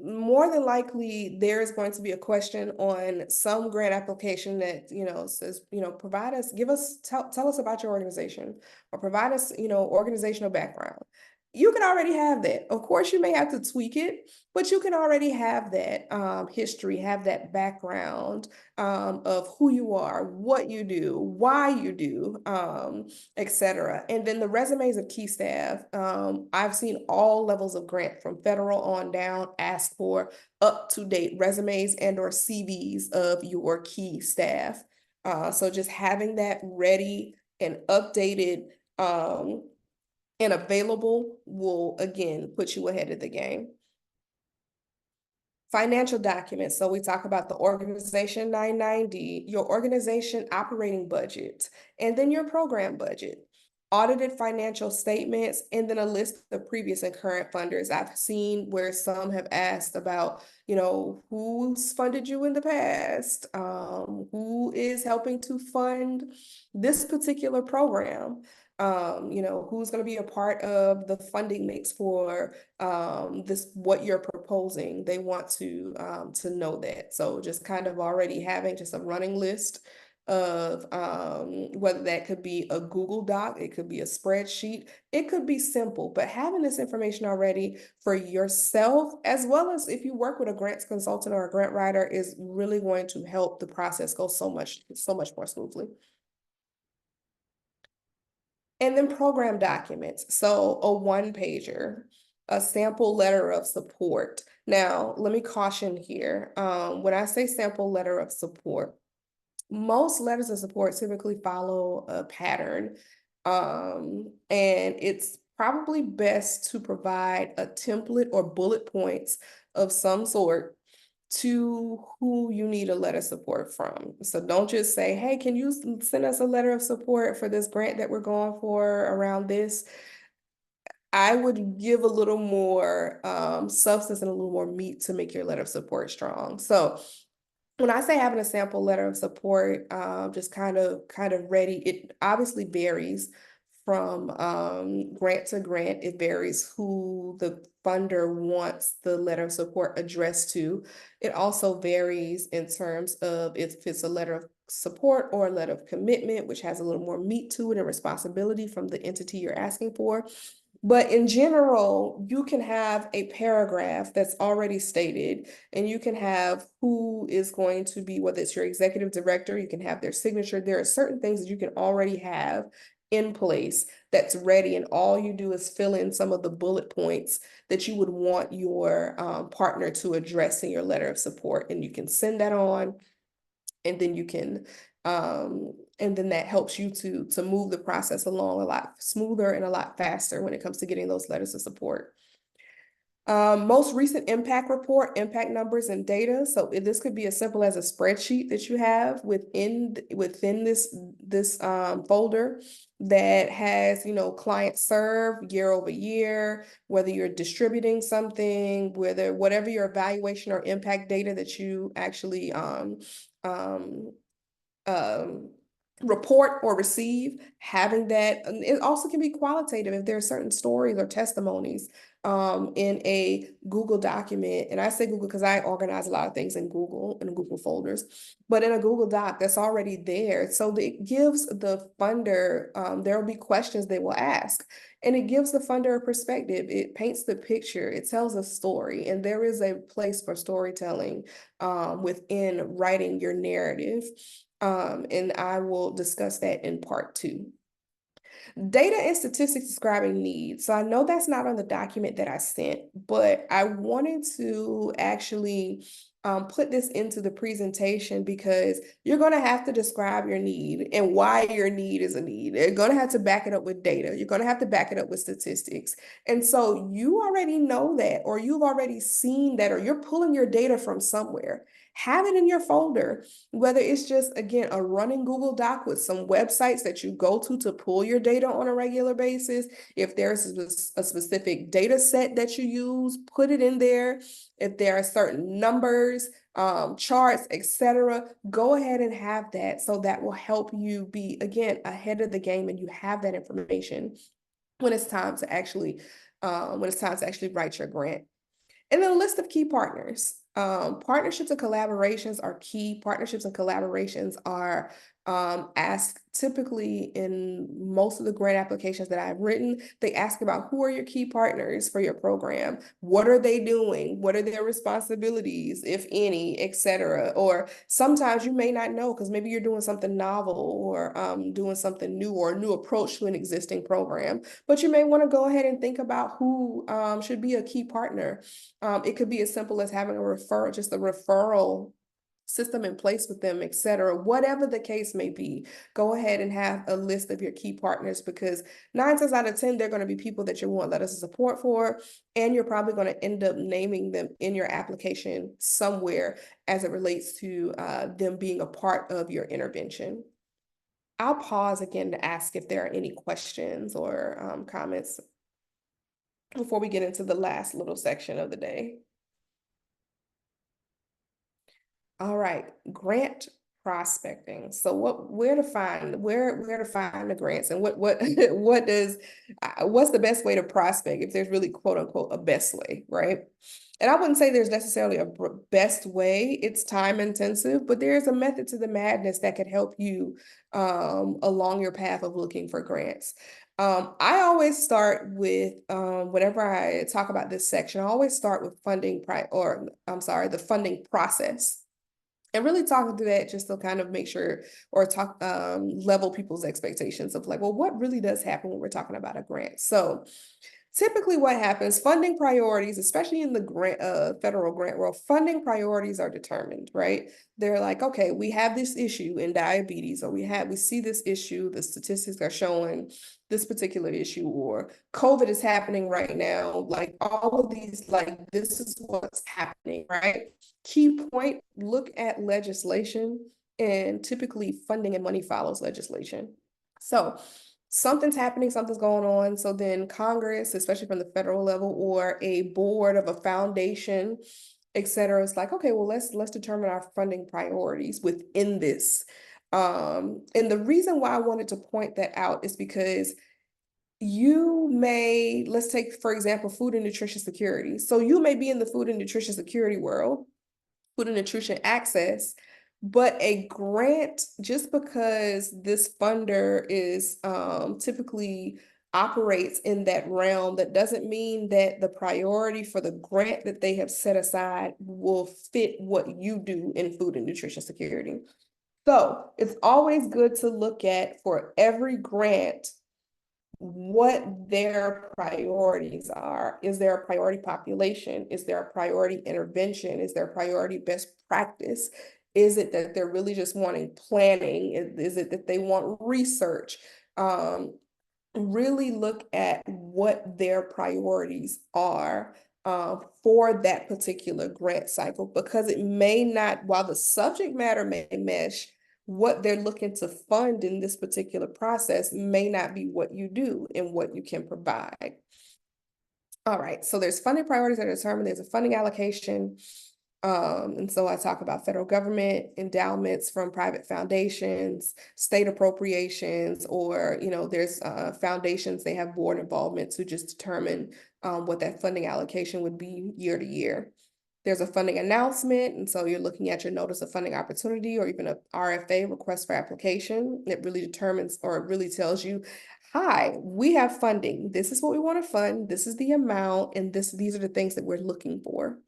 More than likely, there's going to be a question on some grant application that, says, provide us, tell us about your organization, or provide us, organizational background. You can already have that. Of course, you may have to tweak it, but you can already have that history, have that background of who you are, what you do, why you do, etc. And then the resumes of key staff. I've seen all levels of grant from federal on down ask for up-to-date resumes and or CVs of your key staff. So just having that ready and updated and available will, again, put you ahead of the game. Financial documents. So we talk about the organization 990, your organization operating budget, and then your program budget, audited financial statements, and then a list of previous and current funders. I've seen where some have asked about, who's funded you in the past, who is helping to fund this particular program. Who's going to be a part of the funding mix for what you're proposing. They want to know that. So just kind of already having just a running list of whether that could be a Google Doc, it could be a spreadsheet, it could be simple, but having this information already for yourself, as well as if you work with a grants consultant or a grant writer, is really going to help the process go so much more smoothly. And then program documents. So a one-pager, a sample letter of support. Now, let me caution here. When I say sample letter of support, most letters of support typically follow a pattern. And it's probably best to provide a template or bullet points of some sort to who you need a letter of support from. So don't just say, hey, can you send us a letter of support for this grant that we're going for around this? I would give a little more substance and a little more meat to make your letter of support strong. So when I say having a sample letter of support, just kind of ready, it obviously varies from grant to grant. It varies who the funder wants the letter of support addressed to. It also varies in terms of if it's a letter of support or a letter of commitment, which has a little more meat to it and responsibility from the entity you're asking for. But in general, you can have a paragraph that's already stated, and you can have who is going to be, whether it's your executive director, you can have their signature. There are certain things that you can already have in place that's ready, and all you do is fill in some of the bullet points that you would want your partner to address in your letter of support, and you can send that on, and then you can and then that helps you to move the process along a lot smoother and a lot faster when it comes to getting those letters of support. Most recent impact report, impact numbers and data. So this could be as simple as a spreadsheet that you have within this folder that has, clients served year over year, whether you're distributing something, whatever your evaluation or impact data that you actually report or receive, having that. And it also can be qualitative if there are certain stories or testimonies in a Google document. And I say Google because I organize a lot of things in Google folders, but in a Google Doc that's already there. So it gives the funder, there will be questions they will ask, and it gives the funder a perspective. It paints the picture, it tells a story, and there is a place for storytelling within writing your narrative. And I will discuss that in part 2. Data and statistics describing needs. So I know that's not on the document that I sent, but I wanted to actually put this into the presentation because you're going to have to describe your need and why your need is a need. You're going to have to back it up with data. You're going to have to back it up with statistics. And so you already know that, or you've already seen that, or you're pulling your data from somewhere. Have it in your folder, whether it's just, again, a running Google Doc with some websites that you go to pull your data on a regular basis. If there's a specific data set that you use, put it in there. If there are certain numbers, charts, etc., go ahead and have that. So that will help you be, again, ahead of the game, and you have that information when it's time to actually write your grant. And then a list of key partners. Partnerships and collaborations are key. Partnerships and collaborations are asked typically in most of the grant applications that I've written. They ask about who are your key partners for your program? What are they doing? What are their responsibilities, if any, etc. Or sometimes you may not know because maybe you're doing something novel or doing something new or a new approach to an existing program. But you may want to go ahead and think about who should be a key partner. It could be as simple as having just a referral system in place with them, etc. Whatever the case may be, go ahead and have a list of your key partners, because 9 times out of 10, they're going to be people that you want letters of support for, and you're probably going to end up naming them in your application somewhere as it relates to them being a part of your intervention. I'll pause again to ask if there are any questions or comments before we get into the last little section of the day. All right, grant prospecting. So where to find the grants, and what's the best way to prospect, if there's really quote unquote a best way, right? And I wouldn't say there's necessarily a best way. It's time intensive, but there's a method to the madness that could help you along your path of looking for grants. I always start with, whenever I talk about this section, I always start with the funding process. And really talking through that just to kind of make sure, or level people's expectations of like, well, what really does happen when we're talking about a grant? So typically what happens, funding priorities, especially in the federal grant world, funding priorities are determined, right? They're like, okay, we have this issue in diabetes, or we see this issue, the statistics are showing this particular issue, or COVID is happening right now, like all of these, like this is what's happening, right? Key point, look at legislation, and typically funding and money follows legislation. So something's happening, something's going on. So then Congress, especially from the federal level, or a board of a foundation, etc., is like, okay, well, let's determine our funding priorities within this. And the reason why I wanted to point that out is because let's take, for example, food and nutrition security. So you may be in the food and nutrition security world, food and nutrition access, but a grant, just because this funder is typically operates in that realm, that doesn't mean that the priority for the grant that they have set aside will fit what you do in food and nutrition security. So it's always good to look at, for every grant, what their priorities are. Is there a priority population? Is there a priority intervention? Is there a priority best practice? Is it that they're really just wanting planning? Is it that they want research? Really look at what their priorities are for that particular grant cycle, because it may not, while the subject matter may mesh, what they're looking to fund in this particular process may not be what you do and what you can provide. All right, so there's funding priorities that are determined, there's a funding allocation. And so I talk about federal government, endowments from private foundations, state appropriations, or, there's foundations, they have board involvement to just determine what that funding allocation would be year to year. There's a funding announcement, and so you're looking at your notice of funding opportunity, or even a RFA, request for application. It really determines, or it really tells you, hi, we have funding. This is what we want to fund. This is the amount, and these are the things that we're looking for.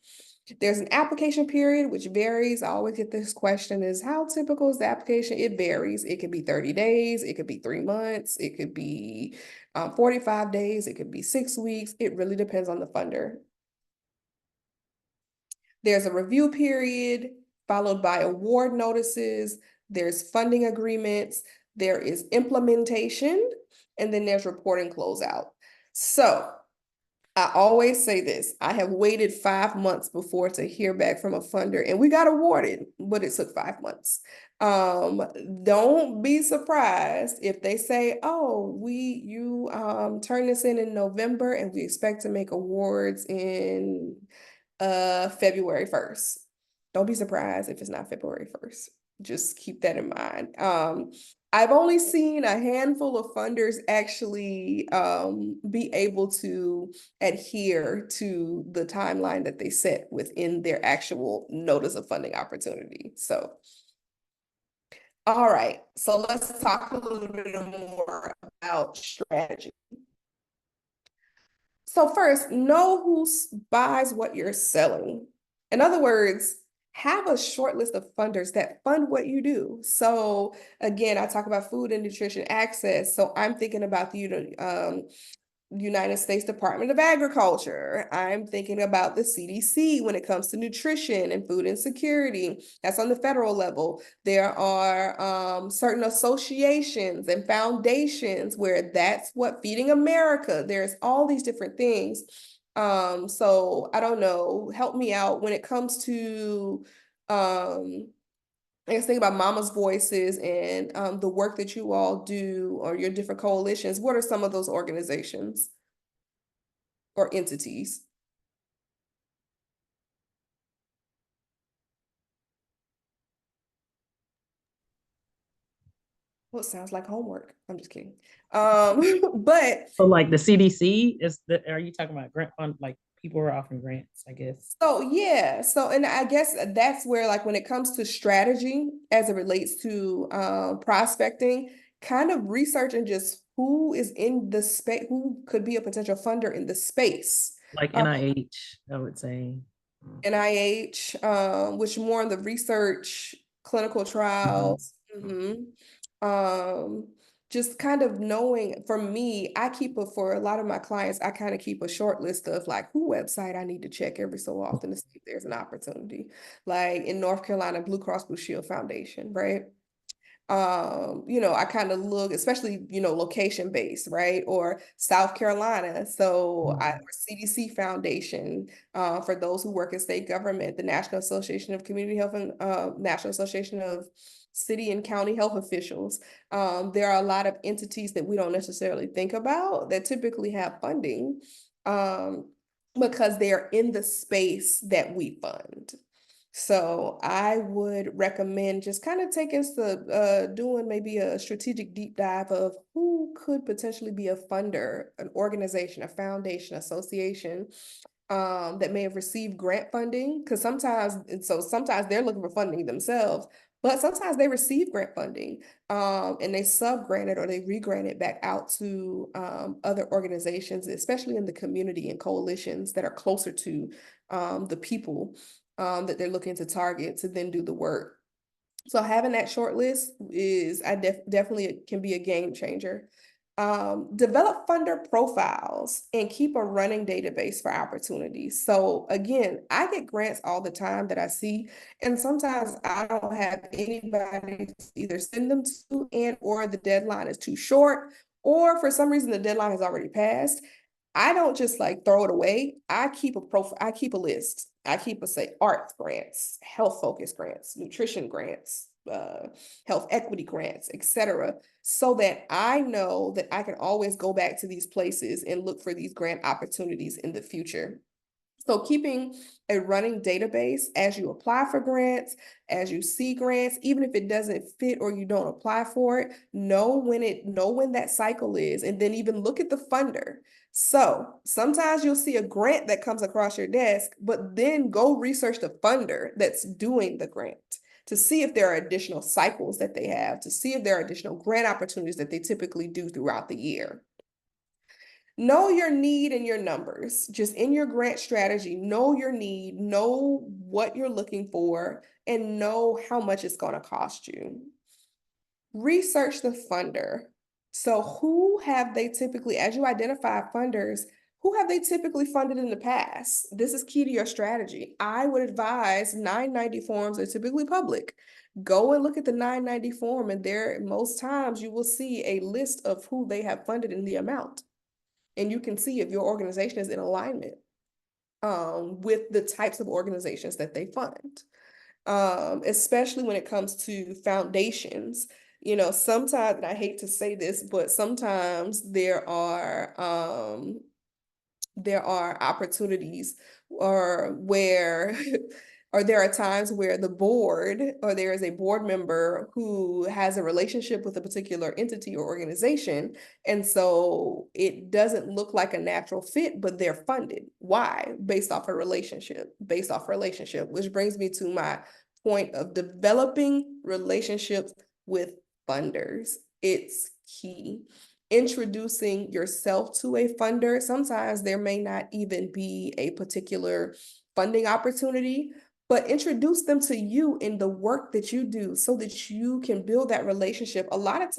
There's an application period, which varies. I always get this question, is how typical is the application? It varies. It could be 30 days. It could be 3 months. It could be 45 days. It could be 6 weeks. It really depends on the funder. There's a review period followed by award notices. There's funding agreements. There is implementation, and then there's reporting closeout. So I always say this, I have waited 5 months before to hear back from a funder, and we got awarded, but it took 5 months. Don't be surprised if they say, oh, you turn this in November and we expect to make awards in February 1st. Don't be surprised if it's not February 1st. Just keep that in mind. I've only seen a handful of funders actually be able to adhere to the timeline that they set within their actual notice of funding opportunity. So, all right, so let's talk a little bit more about strategy. So first, know who buys what you're selling. In other words, have a short list of funders that fund what you do. So again, I talk about food and nutrition access. So I'm thinking about the United States Department of Agriculture. I'm thinking about the CDC when it comes to nutrition and food insecurity. That's on the federal level. There are certain associations and foundations where that's what Feeding America, there's all these different things. So I don't know, help me out when it comes to I guess think about Mama's Voices and the work that you all do or your different coalitions. What are some of those organizations or entities? Well, it sounds like homework. I'm just kidding. But So like the CDC are you talking about grant fund, like people are offering grants, I guess? so yeah, and I guess that's where like when it comes to strategy as it relates to prospecting, kind of researching just who is in the space, who could be a potential funder in the space. Like NIH, I would say. NIH, which more on the research, clinical trials. Just kind of knowing, for me, for a lot of my clients, I kind of keep a short list of like who website I need to check every so often to see if there's an opportunity. Like in North Carolina, Blue Cross Blue Shield Foundation, right? I kind of look, especially, location based, right? Or South Carolina. So or CDC Foundation, for those who work in state government, the National Association of Community Health and National Association of City and County Health Officials. There are a lot of entities that we don't necessarily think about that typically have funding because they're in the space that we fund. So I would recommend just kind of doing maybe a strategic deep dive of who could potentially be a funder, an organization, a foundation, association that may have received grant funding. Because sometimes they're looking for funding themselves, but sometimes they receive grant funding and they sub-grant it or they re-grant it back out to other organizations, especially in the community and coalitions that are closer to the people that they're looking to target to then do the work. So having that short list definitely can be a game changer. Develop funder profiles and keep a running database for opportunities. So again, I get grants all the time that I see, and sometimes I don't have anybody to either send them to or the deadline is too short, or for some reason the deadline has already passed. I don't just like throw it away. I keep a list. I keep arts grants, health focus grants, nutrition grants, health equity grants, etc., so that I know that I can always go back to these places and look for these grant opportunities in the future. So keeping a running database as you apply for grants, as you see grants, even if it doesn't fit or you don't apply for it, know when that cycle is, and then even look at the funder. So sometimes you'll see a grant that comes across your desk, but then go research the funder that's doing the grant to see if there are additional cycles that they have, to see if there are additional grant opportunities that they typically do throughout the year. Know your need and your numbers. Just in your grant strategy, know your need, know what you're looking for, and know how much it's going to cost you. Research the funder. So who have they typically, as you identify funders, Who have they typically funded in the past? This is key to your strategy. I would advise 990 forms are typically public. Go and look at the 990 form, and there, most times you will see a list of who they have funded in the amount. And you can see if your organization is in alignment with the types of organizations that they fund. Especially when it comes to foundations. You know, sometimes, and I hate to say this, but sometimes there are opportunities or where or there are times where the board or there is a board member who has a relationship with a particular entity or organization, and so it doesn't look like a natural fit, but they're funded. Why? Based off a relationship, which brings me to my point of developing relationships with funders. It's key. Introducing yourself to a funder. Sometimes there may not even be a particular funding opportunity, but introduce them to you in the work that you do so that you can build that relationship.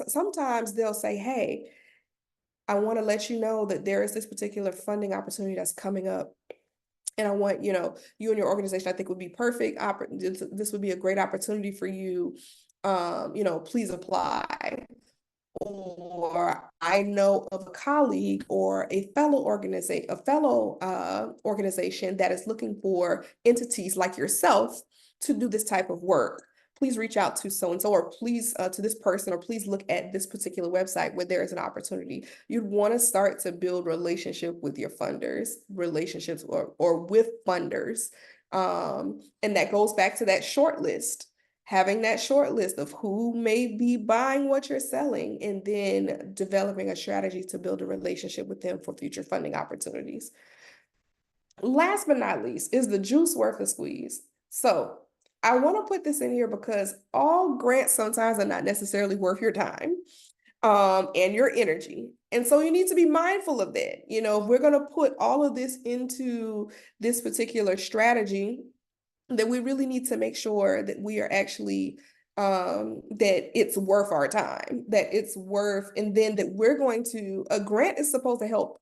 Sometimes they'll say, hey, I want to let you know that there is this particular funding opportunity that's coming up. And I want, you and your organization, I think would be perfect. This would be a great opportunity for you. Please apply. Or I know of a colleague or a fellow organization that is looking for entities like yourself to do this type of work. Please reach out to so-and-so, or please to this person, or please look at this particular website where there is an opportunity. You'd want to start to build relationship with your funders, relationships or with funders. And that goes back to that short list. Having that short list of who may be buying what you're selling, and then developing a strategy to build a relationship with them for future funding opportunities. Last but not least, is the juice worth the squeeze? So I want to put this in here because all grants sometimes are not necessarily worth your time and your energy. And so you need to be mindful of that. If we're going to put all of this into this particular strategy, that we really need to make sure that we are actually that it's worth our time, that it's worth, and then that we're going to, a grant is supposed to help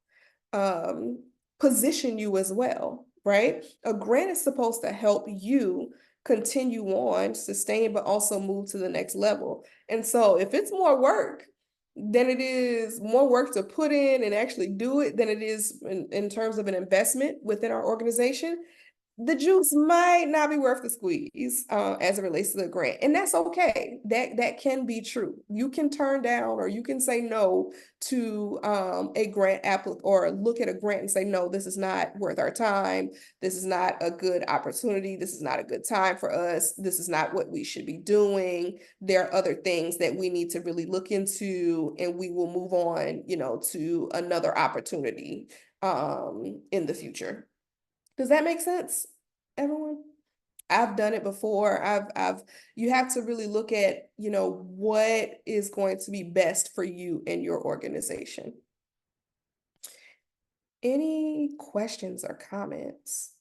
position you as well, right? A grant is supposed to help you continue on, sustain, but also move to the next level. And so if it's more work to put in and actually do it than it is in terms of an investment within our organization, the juice might not be worth the squeeze as it relates to the grant. And that's okay. That can be true. You can turn down or you can say no to a grant or look at a grant and say, no, this is not worth our time. This is not a good opportunity. This is not a good time for us. This is not what we should be doing. There are other things that we need to really look into, and we will move on, to another opportunity in the future. Does that make sense, everyone? I've done it before. You have to really look at, what is going to be best for you and your organization. Any questions or comments?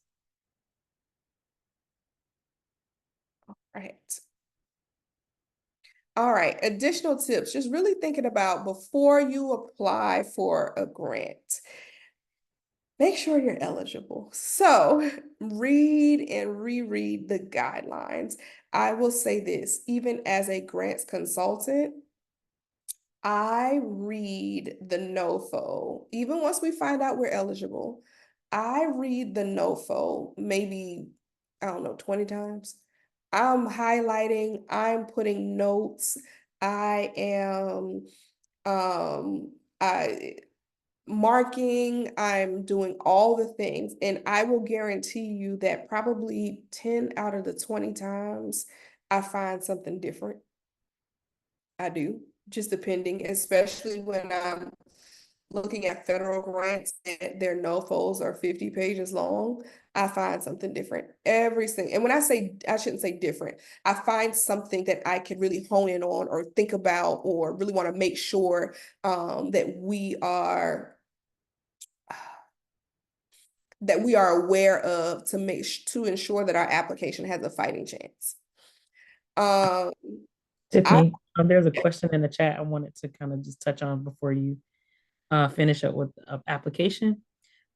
All right. Additional tips, just really thinking about before you apply for a grant. Make sure you're eligible. So read and reread the guidelines. I will say this, even as a grants consultant, I read the NOFO. Even once we find out we're eligible, I read the NOFO maybe, 20 times. I'm highlighting, I'm putting notes, I am marking, I'm doing all the things, and I will guarantee you that probably 10 out of the 20 times I find something different. I do, just depending, especially when I'm looking at federal grants and their NOFOs are 50 pages long. I find something different every single, and when I shouldn't say different, I find something that I can really hone in on or think about or really want to make sure that we are aware of to ensure that our application has a fighting chance. Tiffany, there's a question in the chat I wanted to kind of just touch on before you finish up with the application.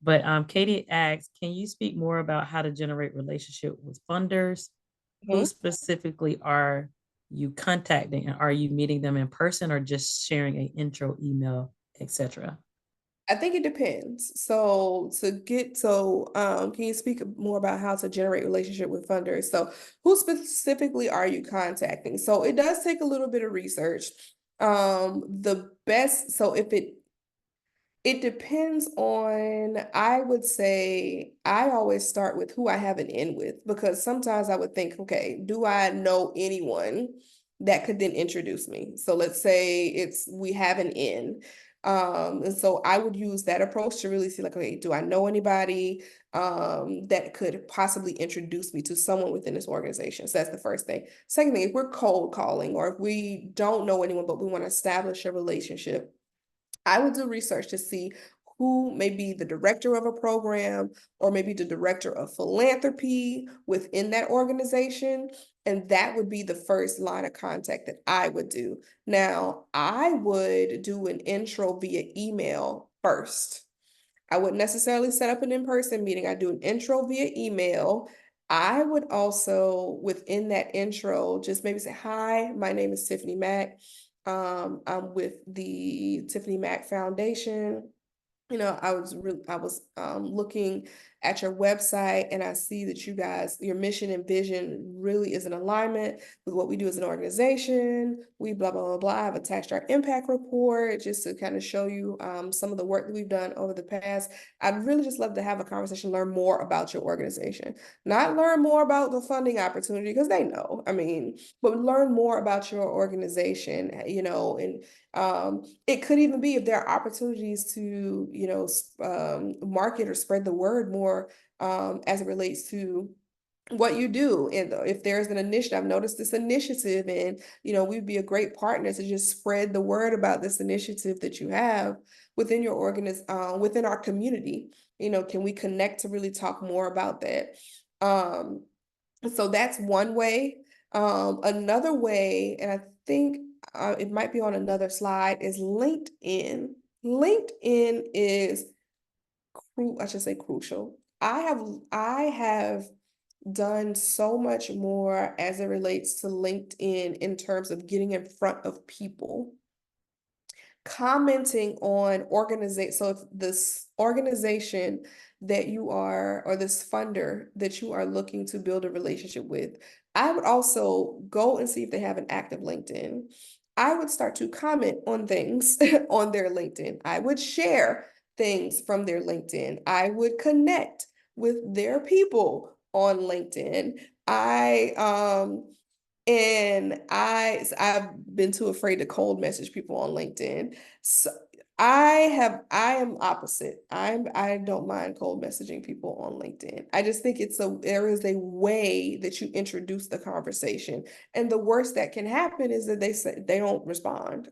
But Katie asks, can you speak more about how to generate relationship with funders? Who specifically are you contacting, and are you meeting them in person or just sharing an intro email, etc.? I think it depends. Can you speak more about how to generate relationship with funders? So who specifically are you contacting? So it does take a little bit of research. It depends on, I would say, I always start with who I have an in with, because sometimes I would think, okay, do I know anyone that could then introduce me? So let's say we have an in. And so I would use that approach to really see like, okay, do I know anybody that could possibly introduce me to someone within this organization? So that's the first thing. Second thing, if we're cold calling or if we don't know anyone, but we want to establish a relationship, I would do research to see who may be the director of a program or maybe the director of philanthropy within that organization. And that would be the first line of contact that I would do. Now, I would do an intro via email first. I wouldn't necessarily set up an in-person meeting. I do an intro via email. I would also, within that intro, just maybe say, hi, my name is Tiffany Mack. I'm with the Tiffany Mack Foundation. I was looking at your website and I see that your mission and vision really is in alignment with what we do as an organization. We blah, blah, blah, blah. I've attached our impact report just to kind of show you some of the work that we've done over the past. I'd really just love to have a conversation, learn more about your organization, not learn more about the funding opportunity because they know, but learn more about your organization, and it could even be if there are opportunities to, market or spread the word more as it relates to what you do. And if there's an initiative, I've noticed this initiative, and we'd be a great partner to just spread the word about this initiative that you have within your within our community. Can we connect to really talk more about that? So that's one way. Another way, and I think it might be on another slide, is LinkedIn. LinkedIn is, I should say, crucial. I have done so much more as it relates to LinkedIn in terms of getting in front of people, commenting on organization. So if this organization that you are, or this funder that you are looking to build a relationship with, I would also go and see if they have an active LinkedIn. I would start to comment on things on their LinkedIn. I would share things from their LinkedIn. I would connect with their people on LinkedIn. I've been too afraid to cold message people on LinkedIn. So I am opposite. I don't mind cold messaging people on LinkedIn. I just think there is a way that you introduce the conversation. And the worst that can happen is that they don't respond.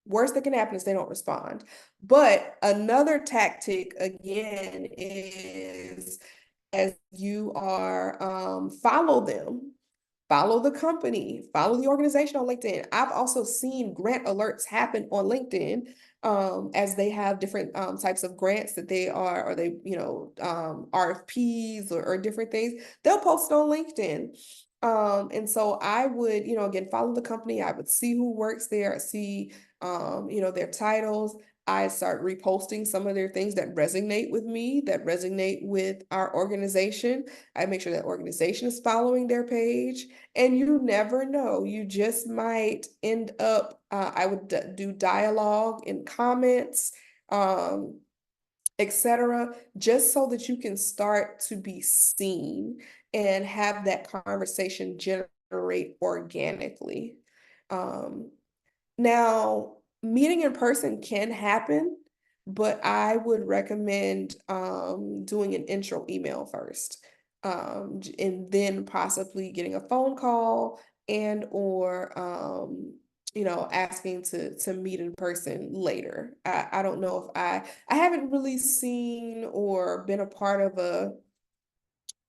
Worst that can happen is they don't respond. But another tactic again is, as you are follow them. Follow the company, follow the organization on LinkedIn. I've also seen grant alerts happen on LinkedIn as they have different types of grants that they are, or they, RFPs or different things. They'll post on LinkedIn. And so I would, again, follow the company. I would see who works there, see, their titles. I start reposting some of their things that resonate with me, that resonate with our organization. I make sure that organization is following their page. And you never know, you just might end up, I would do dialogue in comments, etc., just so that you can start to be seen and have that conversation generate organically. Now, meeting in person can happen, but I would recommend doing an intro email first, and then possibly getting a phone call and or asking to meet in person later. I don't know if I haven't really seen or been a part of a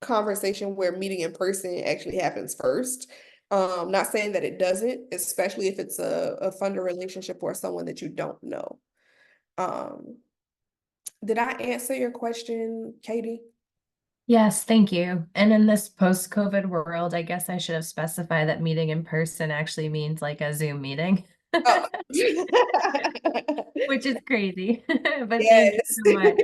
conversation where meeting in person actually happens first. Not saying that it doesn't, especially if it's a funder relationship or someone that you don't know. Did I answer your question, Katie? Yes, thank you. And in this post-COVID world, I guess I should have specified that meeting in person actually means like a Zoom meeting, Oh. which is crazy. But thank you Yes. so much.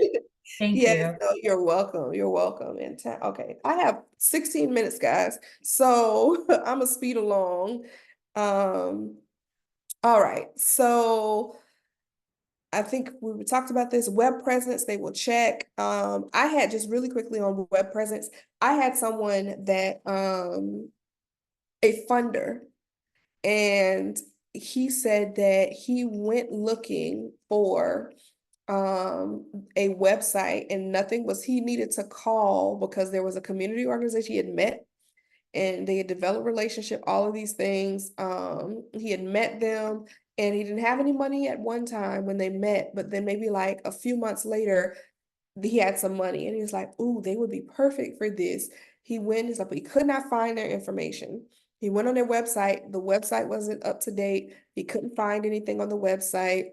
Thank Yes, you. no, you're welcome. You're welcome. And okay, I have 16 minutes, guys. So I'm gonna speed along. All right. So I think we talked about this web presence. They will check. I had just really quickly on web presence. I had someone that a funder, and he said that he went looking for a website and nothing was, he needed to call because there was a community organization he had met and they had developed relationship, all of these things. He had met them and he didn't have any money at one time when they met, but then maybe like a few months later, he had some money and he was like, ooh, they would be perfect for this. He went, he's like, but he could not find their information. He went on their website. The website wasn't up to date. He couldn't find anything on the website.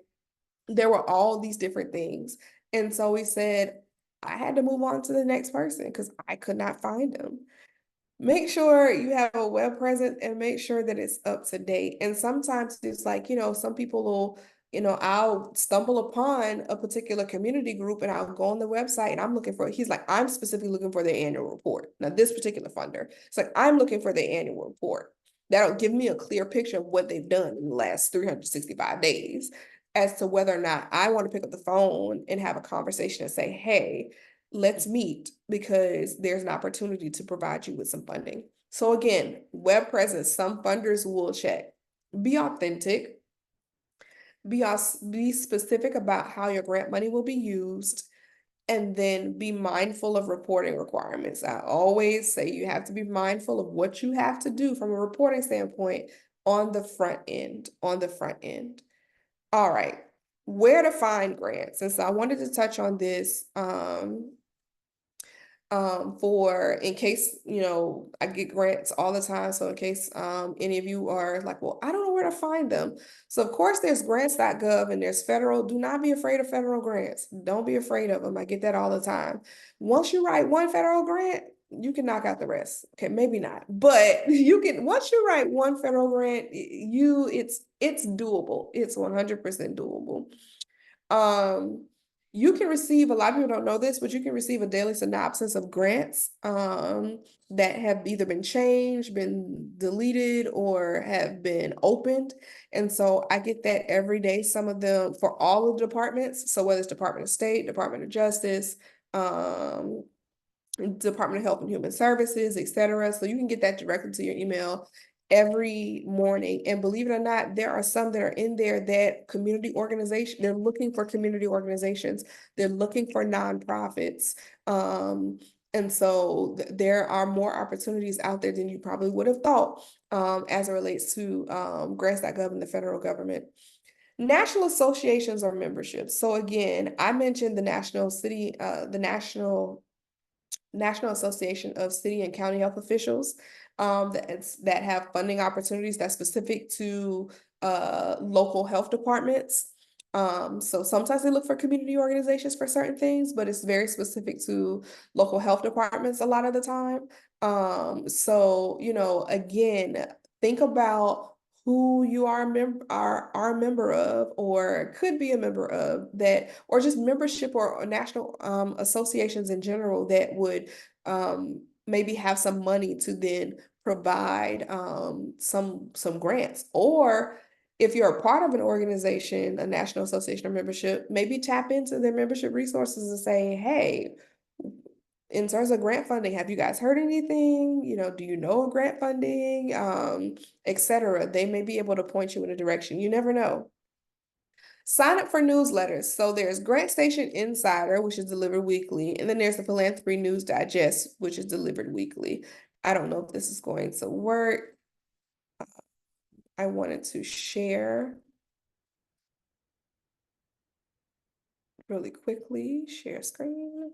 There were all these different things. And so he said, I had to move on to the next person because I could not find them. Make sure you have a web presence and make sure that it's up to date. And sometimes it's like, some people will, I'll stumble upon a particular community group and I'll go on the website and I'm looking for, he's like, I'm specifically looking for their annual report. Now, this particular funder, it's like, I'm looking for their annual report. That'll give me a clear picture of what they've done in the last 365 days as to whether or not I want to pick up the phone and have a conversation and say, hey, let's meet because there's an opportunity to provide you with some funding. So again, web presence, some funders will check. Be authentic. Be specific about how your grant money will be used, and then be mindful of reporting requirements. I always say you have to be mindful of what you have to do from a reporting standpoint on the front end, All right, where to find grants. And so I wanted to touch on this for in case, I get grants all the time. So in case any of you are like, well, I don't know where to find them. So of course there's grants.gov and there's federal. Do not be afraid of federal grants. Don't be afraid of them. I get that all the time. Once you write one federal grant, you can knock out the rest. Okay, maybe not, but you can, once you write one federal grant, it's doable. It's 100% doable. You can receive, a lot of people don't know this, but you can receive a daily synopsis of grants that have either been changed, been deleted, or have been opened. And so I get that every day, some of them for all of the departments. So whether it's Department of State, Department of Justice, Department of Health and Human Services, etc. So you can get that directly to your email every morning. And believe it or not, there are some that are in there that community organization, they're looking for community organizations. They're looking for nonprofits. And so there are more opportunities out there than you probably would have thought as it relates to grants.gov and the federal government. National associations or memberships. So again, I mentioned the National Association of City and County Health Officials that have funding opportunities that's specific to local health departments. So sometimes they look for community organizations for certain things, but it's very specific to local health departments a lot of the time. So, again, think about who you are a member of or could be a member of that, or just membership or national associations in general that would maybe have some money to then provide some grants. Or if you're a part of an organization, a national association or membership, maybe tap into their membership resources and say, hey, in terms of grant funding, have you guys heard anything? Do you know grant funding, etc. They may be able to point you in a direction. You never know. Sign up for newsletters. So there's Grant Station Insider, which is delivered weekly, and then there's the Philanthropy News Digest, which is delivered weekly. I don't know if this is going to work. I wanted to share really quickly, share screen.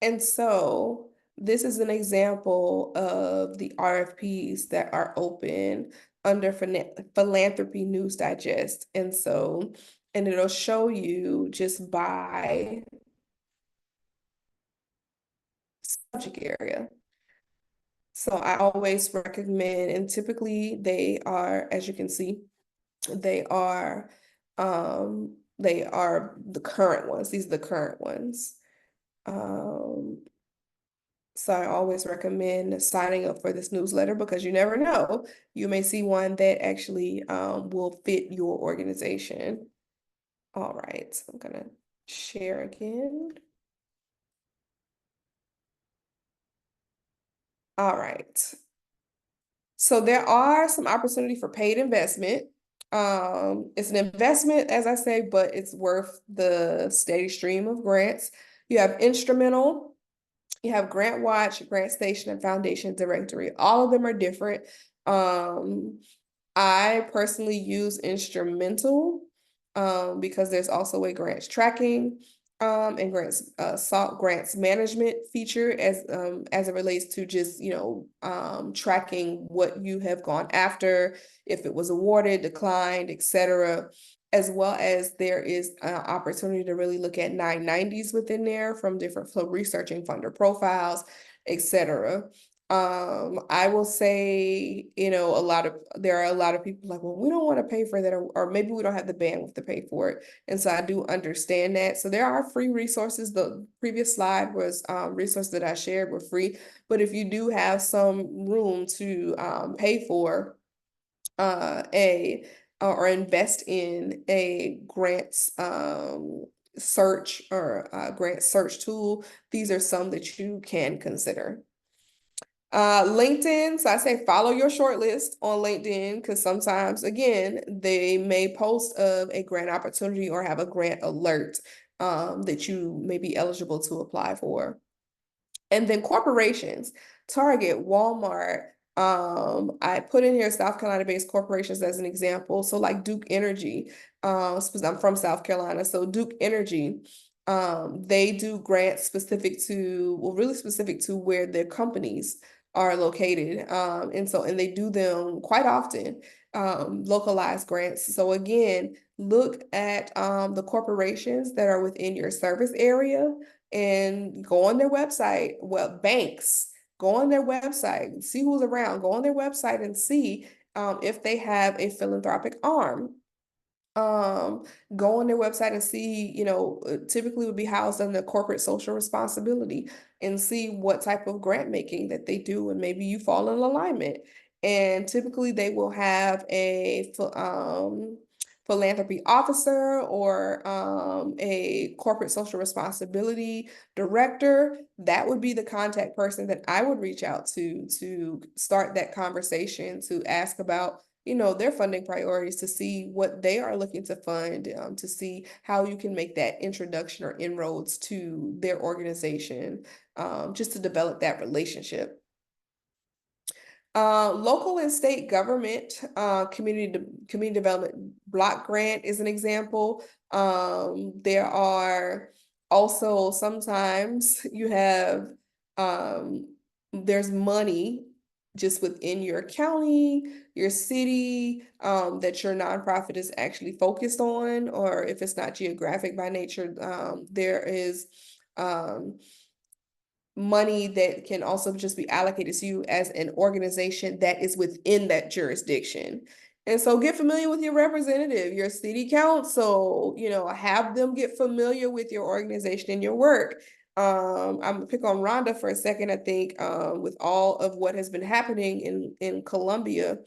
And so this is an example of the RFPs that are open under Philanthropy News Digest. And it'll show you just by subject area. So I always recommend, and typically they are, as you can see, they are the current ones. These are the current ones. So I always recommend signing up for this newsletter because you never know. You may see one that actually will fit your organization. All right, so I'm gonna share again. All right. So there are some opportunity for paid investment. It's an investment, as I say, but it's worth the steady stream of grants. You have instrumental, you have Grant Watch, Grant Station, and Foundation Directory. All of them are different. I personally use instrumental because there's also a grants tracking and grants management feature as it relates to just tracking what you have gone after, if it was awarded, declined, etc. As well as there is an opportunity to really look at 990s within there from different researching funder profiles, etc. I will say, there are a lot of people like, well, we don't want to pay for that, or maybe we don't have the bandwidth to pay for it. And so I do understand that. So there are free resources. The previous slide was resources that I shared were free. But if you do have some room to pay for or invest in a grants search or grant search tool, these are some that you can consider. LinkedIn, so I say follow your shortlist on LinkedIn because sometimes, again, they may post of a grant opportunity or have a grant alert that you may be eligible to apply for. And then corporations, Target, Walmart. I put in here South Carolina-based corporations as an example. So like Duke Energy, because I'm from South Carolina, so Duke Energy, they do grants really specific to where their companies are located. And they do them quite often, localized grants. So again, look at the corporations that are within your service area and go on their website. Well, banks, go on their website, see who's around, go on their website and see if they have a philanthropic arm. Go on their website and see, typically would be housed under corporate social responsibility and see what type of grant making that they do, and maybe you fall in alignment. And typically they will have a philanthropy officer or a corporate social responsibility director. That would be the contact person that I would reach out to start that conversation, to ask about their funding priorities, to see what they are looking to fund, to see how you can make that introduction or inroads to their organization, just to develop that relationship. Local and state government, community development block grant is an example. There are also sometimes you have, there's money just within your county, your city, that your nonprofit is actually focused on, or if it's not geographic by nature, there is money that can also just be allocated to you as an organization that is within that jurisdiction. And so get familiar with your representative, your city council, have them get familiar with your organization and your work. I'm gonna pick on Rhonda for a second. I think with all of what has been happening in Columbia,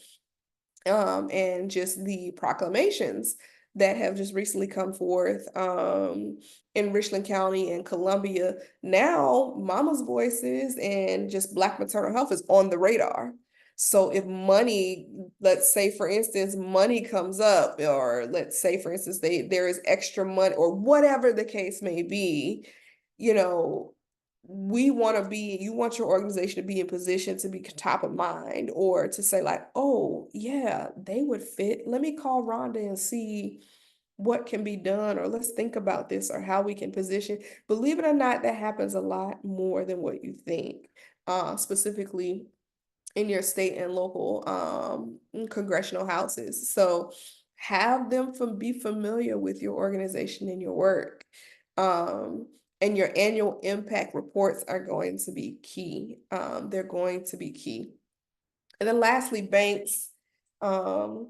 and just the proclamations that have just recently come forth in Richland County and Columbia. Now, Mama's Voices and just Black maternal health is on the radar. So if money, let's say for instance, money comes up, or let's say for instance, there is extra money or whatever the case may be, you want your organization to be in position to be top of mind, or to say like, oh yeah, they would fit. Let me call Rhonda and see what can be done, or let's think about this, or how we can position. Believe it or not, that happens a lot more than what you think, specifically in your state and local congressional houses. So have them be familiar with your organization and your work. And your annual impact reports are going to be key. They're going to be key. And then lastly, banks. So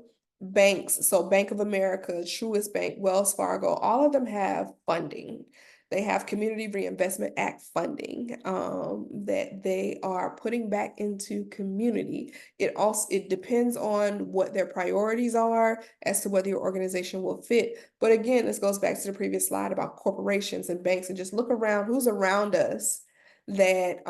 Bank of America, Truist Bank, Wells Fargo, all of them have funding. They have Community Reinvestment Act funding that they are putting back into community. It depends on what their priorities are as to whether your organization will fit. But again, this goes back to the previous slide about corporations and banks, and just look around who's around us that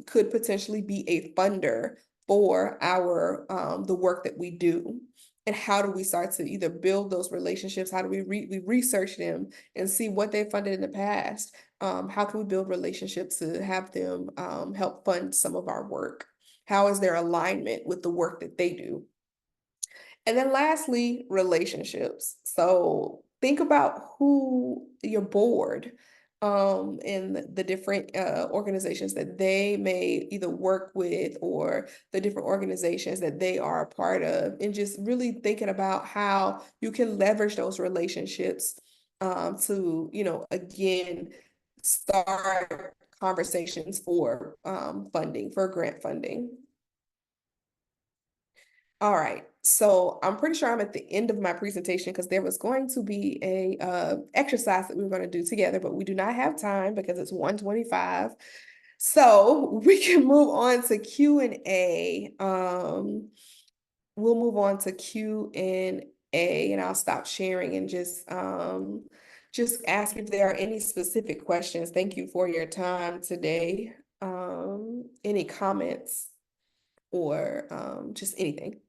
could potentially be a funder for our the work that we do. And how do we start to either build those relationships? How do we research them and see what they funded in the past? How can we build relationships to have them help fund some of our work? How is their alignment with the work that they do? And then lastly, relationships. So think about who your board and the different organizations that they may either work with, or the different organizations that they are a part of, and just really thinking about how you can leverage those relationships to, again, start conversations for funding, for grant funding. All right, so I'm pretty sure I'm at the end of my presentation, because there was going to be a exercise that we were going to do together, but we do not have time because it's 1:25. So we can move on to Q&A. We'll move on to Q&A, and I'll stop sharing and just ask if there are any specific questions. Thank you for your time today. Any comments or just anything?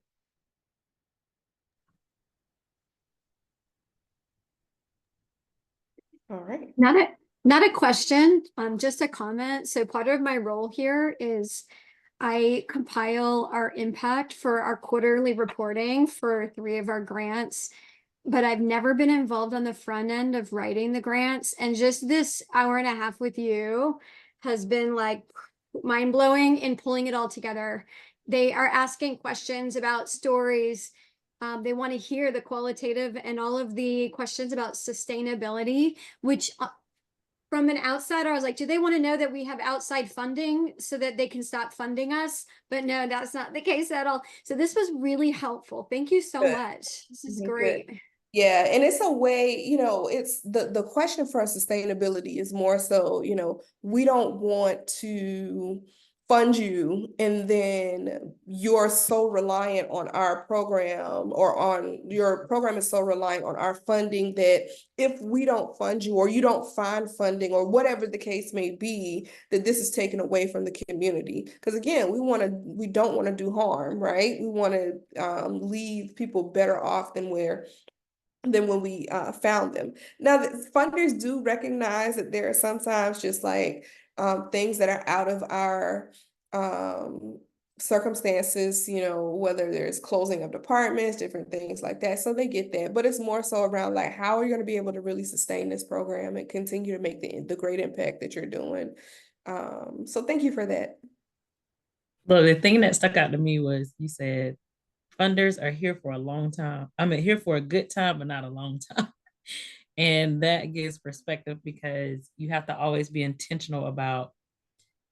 All right. Not a question, just a comment. So part of my role here is I compile our impact for our quarterly reporting for 3 of our grants, but I've never been involved on the front end of writing the grants. And just this hour and a half with you has been like mind blowing in pulling it all together. They are asking questions about stories. They want to hear the qualitative and all of the questions about sustainability, which from an outsider, I was like, do they want to know that we have outside funding so that they can stop funding us? But no, that's not the case at all. So this was really helpful. Thank you so much. This is great. Yeah, and it's a way, it's the question for sustainability is more so, we don't want to fund you and then you're so reliant on our program, or on your program is so reliant on our funding that if we don't fund you, or you don't find funding, or whatever the case may be, that this is taken away from the community. Because again, we don't want to do harm, right? We want to leave people better off than when we found them. Now, the funders do recognize that there are sometimes just like things that are out of our circumstances, whether there's closing of departments, different things like that. So they get that, but it's more so around like, how are you going to be able to really sustain this program and continue to make the great impact that you're doing? So thank you for that. Well, the thing that stuck out to me was you said funders are here for a long time. I mean, here for a good time, but not a long time. And that gives perspective, because you have to always be intentional about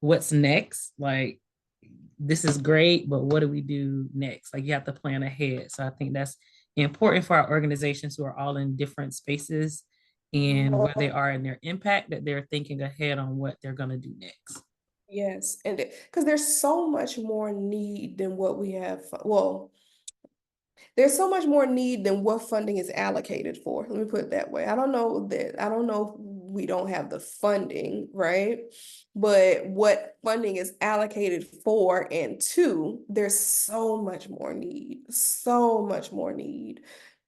what's next. Like, this is great, but what do we do next? Like, you have to plan ahead. So I think that's important for our organizations who are all in different spaces and where they are in their impact, that they're thinking ahead on what they're going to do next. Yes, and because there's so much more need than what we have. Well, there's so much more need than what funding is allocated for. Let me put it that way. I don't know if we don't have the funding, right? But what funding is allocated for and to, there's so much more need, so much more need.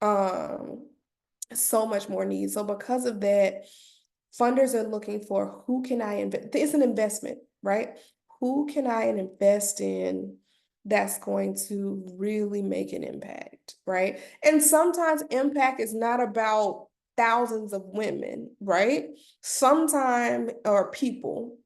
So much more need. So because of that, funders are looking for, who can I invest? It's an investment, right? Who can I invest in that's going to really make an impact, right? And sometimes impact is not about thousands of women, right? Sometimes, or people.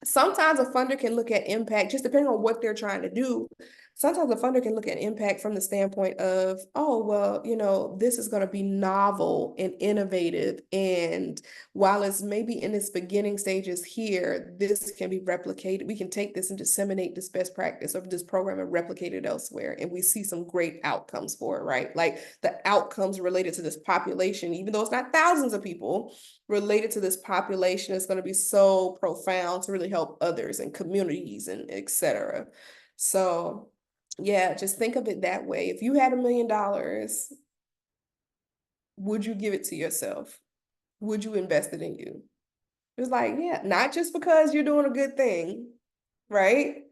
sometimes a funder can look at impact, just depending on what they're trying to do. Sometimes a funder can look at impact from the standpoint of, oh, well, you know, this is going to be novel and innovative. And while it's maybe in its beginning stages here, this can be replicated. We can take this and disseminate this best practice of this program and replicate it elsewhere. And we see some great outcomes for it, right? Like the outcomes related to this population, even though it's not thousands of people, related to this population is going to be so profound to really help others and communities and et cetera. So yeah, just think of it that way. If you had $1 million, would you give it to yourself? Would you invest it in you? It's like, yeah, not just because you're doing a good thing, right?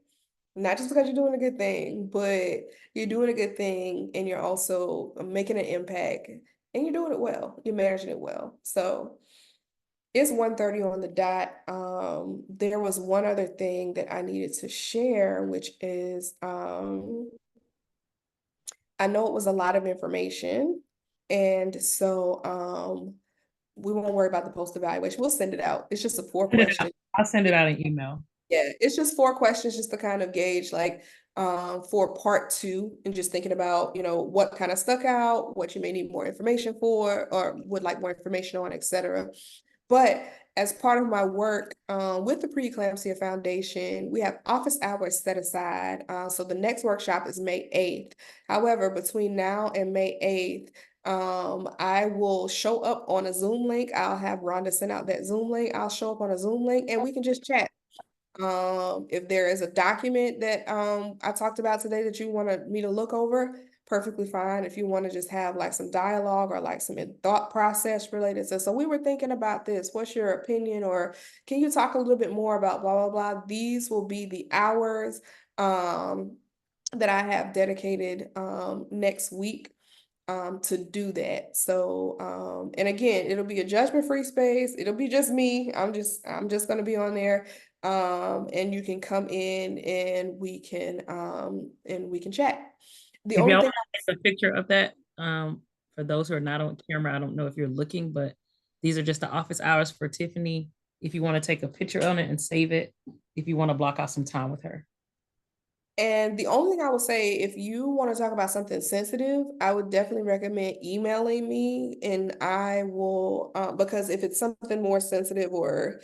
Not just because you're doing a good thing, but you're doing a good thing and you're also making an impact and you're doing it well. You're managing it well. So it's 1:30 on the dot. There was one other thing that I needed to share, which is I know it was a lot of information. And so we won't worry about the post evaluation. We'll send it out. It's just a 4-question. I'll send it out in email. Yeah, it's just 4 questions just to kind of gauge like for part 2 and just thinking about, you know, what kind of stuck out, what you may need more information for or would like more information on, et cetera. But as part of my work with the Preeclampsia Foundation, we have office hours set aside. So the next workshop is May 8th. However, between now and May 8th, I will show up on a Zoom link. I'll have Rhonda send out that Zoom link. I'll show up on a Zoom link and we can just chat. If there is a document that I talked about today that you want me to look over, perfectly fine. If you want to just have like some dialogue or like some thought process related to, so we were thinking about this, what's your opinion? Or can you talk a little bit more about blah, blah, blah? These will be the hours that I have dedicated next week to do that. So and again, it'll be a judgment-free space. It'll be just me. I'm just gonna be on there. And you can come in and we can chat. The If only y'all thing take a picture of that, for those who are not on camera, I don't know if you're looking, but these are just the office hours for Tiffany. If you want to take a picture on it and save it, if you want to block out some time with her. And the only thing I would say, if you want to talk about something sensitive, I would definitely recommend emailing me and I will, because if it's something more sensitive or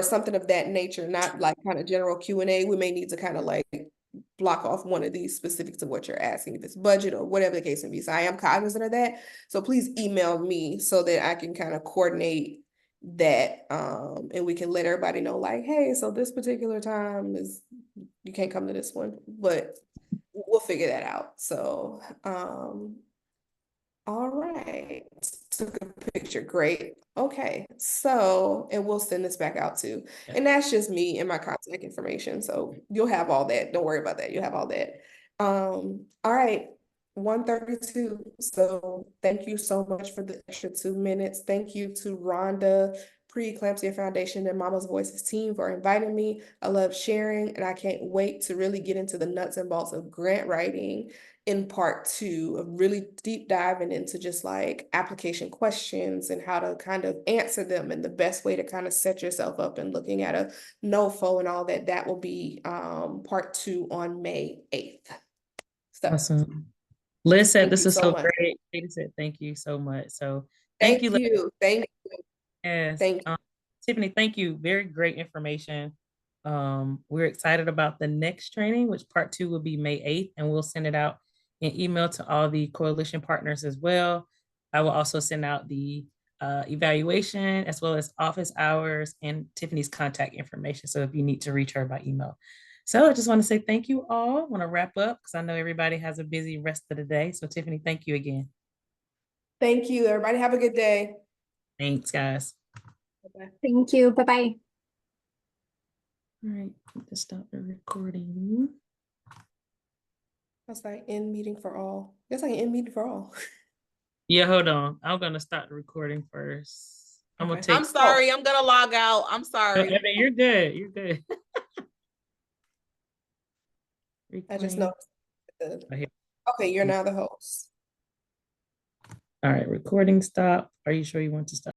something of that nature, not like kind of general Q&A, we may need to kind of like block off one of these specifics of what you're asking, if it's budget or whatever the case may be. So I am cognizant of that. So please email me so that I can kind of coordinate that and we can let everybody know like, hey, so this particular time is, you can't come to this one, but we'll figure that out. So all right, took a picture, great. Okay, so, and we'll send this back out too. Yeah. And that's just me and my contact information. So you'll have all that. Don't worry about that. You'll have all that. All right, 1:32. So thank you so much for the extra 2 minutes. Thank you to Rhonda, Preeclampsia Foundation, and Mama's Voices team for inviting me. I love sharing, and I can't wait to really get into the nuts and bolts of grant writing in part 2 of really deep diving into just like application questions and how to kind of answer them and the best way to kind of set yourself up and looking at a NOFO and all that. That will be part 2 on May 8th. So Awesome. Liz said this is so much. great. Katie said thank you so much. So Thank you, Liz. you. Thank you. Yes. Thank you. Tiffany, thank you. Very great information. We're excited about the next training, which part 2 will be May 8th, and we'll send it out in email to all the coalition partners as well. I will also send out the evaluation as well as office hours and Tiffany's contact information. So if you need to reach her by email. So I just want to say thank you all. I want to wrap up because I know everybody has a busy rest of the day. So Tiffany, thank you again. Thank you. Everybody have a good day. Thanks, guys. Bye-bye. Thank you. Bye-bye. All right, let's stop the recording. That's like end meeting for all. That's like end meeting for all. Yeah, hold on. I'm gonna start the recording first. I'm gonna take. I'm sorry, I'm gonna log out. I'm sorry. No, you're good. You're good. I just know. Okay, Okay, you're now the host. all right, recording stop. Are you sure you want to stop?